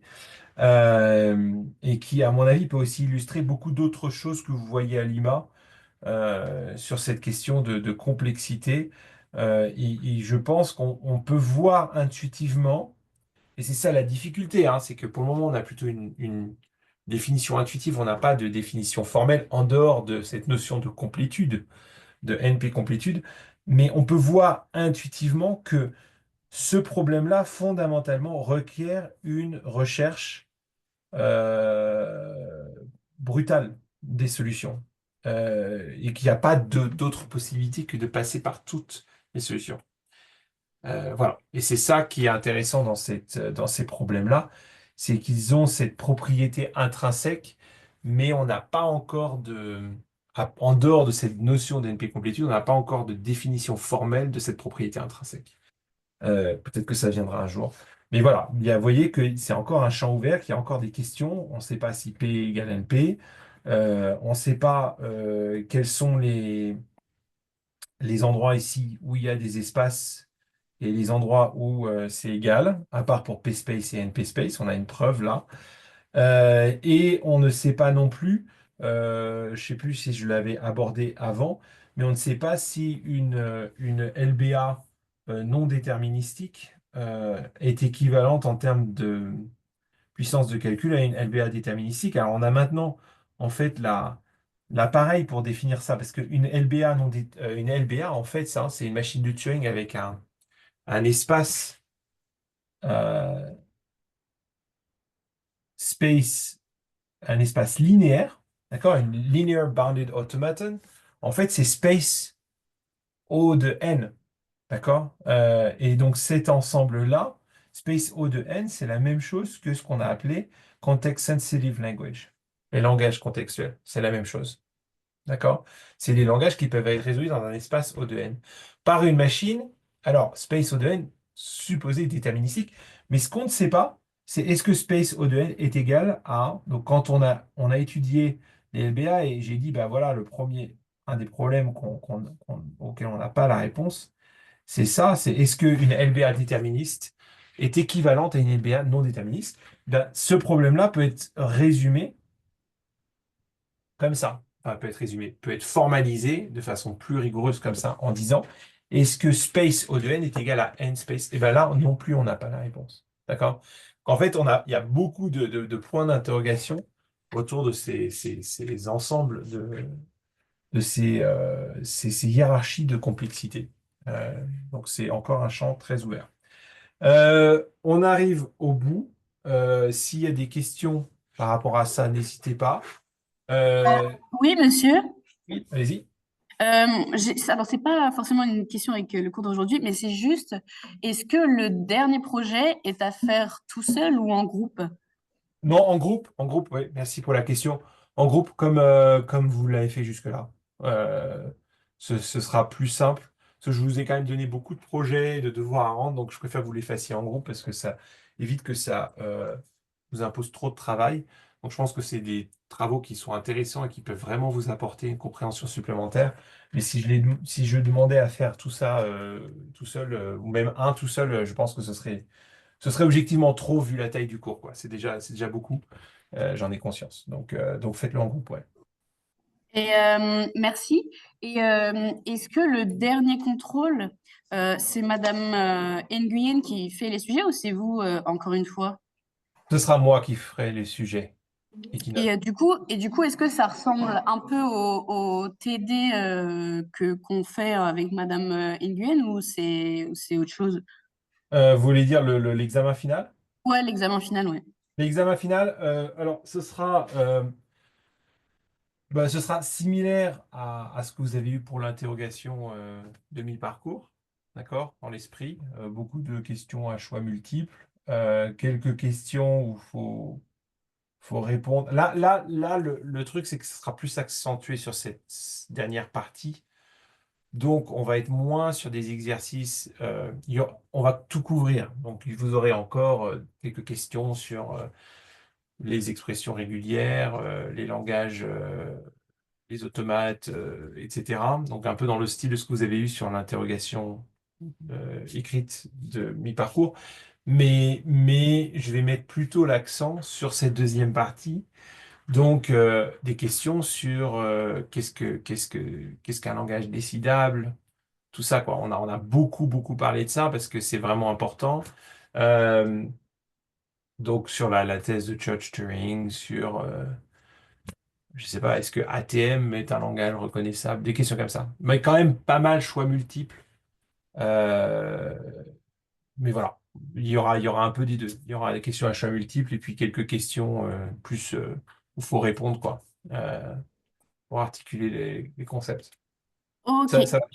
et qui, à mon avis, peut aussi illustrer beaucoup d'autres choses que vous voyez à l'IMA sur cette question de complexité. Et je pense qu'on peut voir intuitivement. Et c'est ça la difficulté, hein, c'est que pour le moment, on a plutôt une définition intuitive, on n'a pas de définition formelle en dehors de cette notion de complétude, de NP complétude, mais on peut voir intuitivement que ce problème-là, fondamentalement, requiert une recherche euh, brutale des solutions. Et qu'il n'y a pas d'autre possibilité que de passer par toutes les solutions. Voilà. Et c'est ça qui est intéressant dans ces problèmes-là, c'est qu'ils ont cette propriété intrinsèque, mais on n'a pas encore en dehors de cette notion d'NP complétude, on n'a pas encore de définition formelle de cette propriété intrinsèque. Peut-être que ça viendra un jour. Mais voilà, vous voyez que c'est encore un champ ouvert, qu'il y a encore des questions. On ne sait pas si P égale NP. On ne sait pas quels sont les endroits ici où il y a des espaces et les endroits où c'est égal, à part pour PSpace et NPSpace, on a une preuve là. Et on ne sait pas non plus, je ne sais plus si je l'avais abordé avant, mais on ne sait pas si une LBA non déterministique est équivalente en termes de puissance de calcul à une LBA déterministique. Alors on a maintenant en fait l'appareil pour définir ça, parce qu'une LBA, une LBA en fait, ça, c'est une machine de Turing avec un espace euh, space, un espace linéaire, d'accord? Une linear bounded automaton. En fait, c'est space O de n, d'accord? Et donc cet ensemble-là, space O de n, c'est la même chose que ce qu'on a appelé context sensitive language. Les langages contextuels, c'est la même chose. D'accord? C'est des langages qui peuvent être résolus dans un espace O de n par une machine. Alors, space O de n, supposé déterministique, mais ce qu'on ne sait pas, c'est est-ce que space O de n est égal à. Donc, quand on a étudié les LBA et j'ai dit, ben voilà, un des problèmes auxquels on n'a pas la réponse, c'est ça, c'est est-ce qu'une LBA déterministe est équivalente à une NBA non déterministe. Ben, ce problème-là peut être résumé comme ça. Enfin, peut être résumé, peut être formalisé de façon plus rigoureuse comme ça en disant est-ce que space O de n est égal à n space? Et bien là, non plus, on n'a pas la réponse. D'accord? En fait, il y a beaucoup de points d'interrogation autour de ces ensembles de ces hiérarchies de complexité. Euh, donc, c'est encore un champ très ouvert. On arrive au bout. S'il y a des questions par rapport à ça, n'hésitez pas. Euh, Oui, monsieur. oui, allez-y. Alors, c'est pas forcément une question avec le cours d'aujourd'hui, mais c'est juste, est-ce que le dernier projet est à faire tout seul ou en groupe? Non, en groupe, oui, merci pour la question. En groupe, comme vous l'avez fait jusque-là. Euh, ce sera plus simple. Parce que je vous ai quand même donné beaucoup de projets, de devoirs à rendre, donc je préfère que vous les fassiez en groupe parce que ça évite que ça vous impose trop de travail. Donc je pense que c'est des travaux qui sont intéressants et qui peuvent vraiment vous apporter une compréhension supplémentaire. Mais si je demandais à faire tout ça tout seul, ou même un tout seul, je pense que ce serait objectivement trop vu la taille du cours, quoi. C'est déjà beaucoup. J'en ai conscience. Donc faites-le en groupe, ouais. Et merci. Et est-ce que le dernier contrôle, c'est Madame Nguyen qui fait les sujets ou c'est vous encore une fois? Ce sera moi qui ferai les sujets et qui Et note. du coup, est-ce que ça ressemble un peu au TD que qu'on fait avec Madame Nguyen ou c'est autre chose? Vous voulez dire l'examen final? Ouais, l'examen final, ouais. L'examen final, alors ce sera similaire à ce que vous avez eu pour l'interrogation de mi-parcours, d'accord, dans l'esprit. Beaucoup de questions à choix multiples, quelques questions où faut répondre. Là, le truc, c'est que ce sera plus accentué sur cette dernière partie. Donc, on va être moins sur des exercices. On va tout couvrir. Donc, vous aurez encore quelques questions sur les expressions régulières, les langages, les automates, etc. Donc, un peu dans le style de ce que vous avez eu sur l'interrogation écrite de mi-parcours. Mais je vais mettre plutôt l'accent sur cette deuxième partie. Donc, des questions sur qu'est-ce qu'un langage décidable, tout ça, quoi. On a beaucoup, beaucoup parlé de ça parce que c'est vraiment important. Euh, donc, sur la thèse de Church-Turing, sur, je sais pas, est-ce que ATM est un langage reconnaissable, des questions comme ça. Mais quand même pas mal choix multiples. Euh, mais voilà, il y aura un peu des deux. Il y aura des questions à choix multiples et puis quelques questions plus où il faut répondre, quoi, pour articuler les concepts. Ok. Ça va.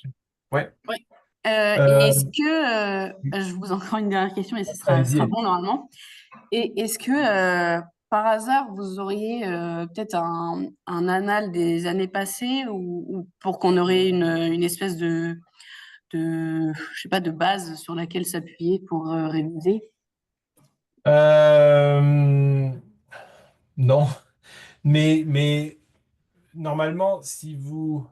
Ouais. Ouais. Et Euh, est-ce que, je vous encore une dernière question et ce sera allez-y. bon normalement. Et est-ce que par hasard vous auriez peut-être un annal des années passées ou pour qu'on aurait une espèce je sais pas, de base sur laquelle s'appuyer pour réviser? Euh, non, mais normalement, si vous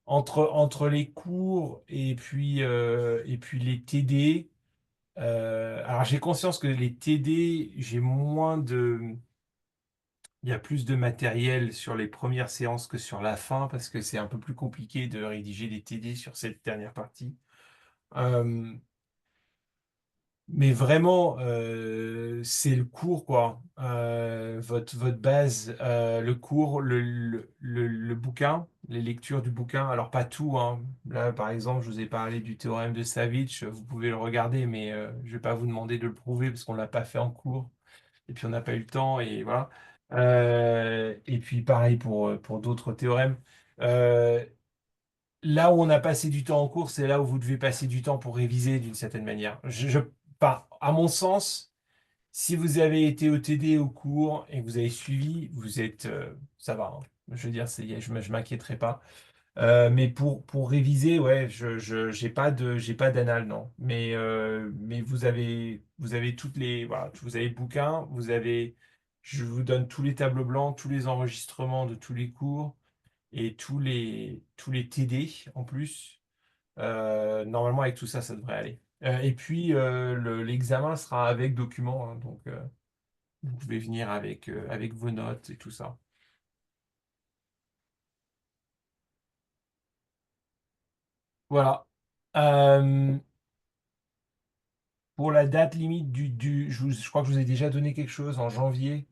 entre les cours et puis les TD, alors j'ai conscience que les TD, il y a plus de matériel sur les premières séances que sur la fin parce que c'est un peu plus compliqué de rédiger des TD sur cette dernière partie. Euh, Mais vraiment, c'est le cours, quoi. Votre base, le cours, le bouquin, les lectures du bouquin. Alors, pas tout, hein. Là, par exemple, je vous ai parlé du théorème de Savitch. Vous pouvez le regarder, mais je ne vais pas vous demander de le prouver parce qu'on ne l'a pas fait en cours. Et puis, on n'a pas eu le temps, et voilà. Et puis, pareil pour d'autres théorèmes. Euh, Là où on a passé du temps en cours, c'est là où vous devez passer du temps pour réviser d'une certaine manière. Enfin, à mon sens, si vous avez été au TD au cours et que vous avez suivi, ça va, hein. Je veux dire, je m'inquiéterai pas. Mais pour réviser, ouais, j'ai pas d'anal, non. Mais vous avez voilà, vous avez le bouquin, je vous donne tous les tableaux blancs, tous les enregistrements de tous les cours et tous les TD en plus. Normalement, avec tout ça, ça devrait aller. Et puis, l'examen sera avec documents, hein, donc vous pouvez venir avec vos notes et tout ça. Voilà. Euh, pour la date limite je crois que je vous ai déjà donné quelque chose en janvier.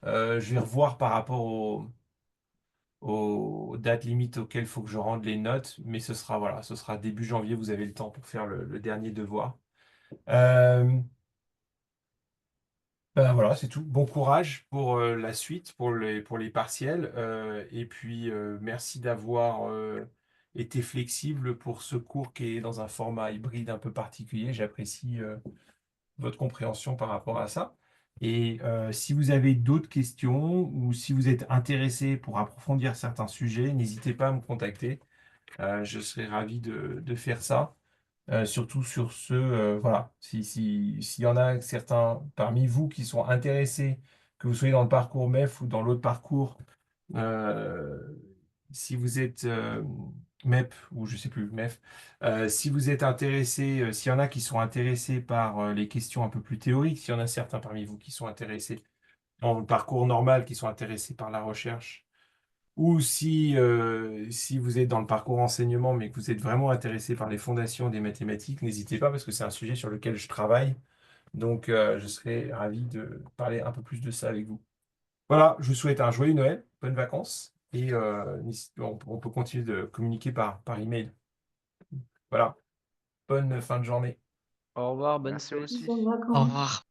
Je vais revoir par rapport aux dates limites auxquelles il faut que je rende les notes, mais voilà, ce sera début janvier, vous avez le temps pour faire le dernier devoir. Euh, Ben voilà, c'est tout. Bon courage pour la suite, pour les partiels. Et puis, merci d'avoir été flexible pour ce cours qui est dans un format hybride un peu particulier. J'apprécie votre compréhension par rapport à ça. Et si vous avez d'autres questions ou si vous êtes intéressé pour approfondir certains sujets, n'hésitez pas à me contacter. Je serai ravi de faire ça. Surtout sur ceux, voilà, s'il y en a certains parmi vous qui sont intéressés, que vous soyez dans le parcours MEF ou dans l'autre parcours, euh, si vous êtes MEP ou je sais plus, MEF, si vous êtes intéressé, s'il y en a qui sont intéressés par les questions un peu plus théoriques, s'il y en a certains parmi vous qui sont intéressés dans le parcours normal, qui sont intéressés par la recherche, ou si vous êtes dans le parcours enseignement, mais que vous êtes vraiment intéressé par les fondations des mathématiques, n'hésitez pas parce que c'est un sujet sur lequel je travaille. Donc, je serai ravi de parler un peu plus de ça avec vous. Voilà, je vous souhaite un joyeux Noël, bonnes vacances et on peut continuer de communiquer par email. Voilà, bonne fin de journée. Au revoir, bonne Merci fête. aussi. Bonnes Au vacances. revoir.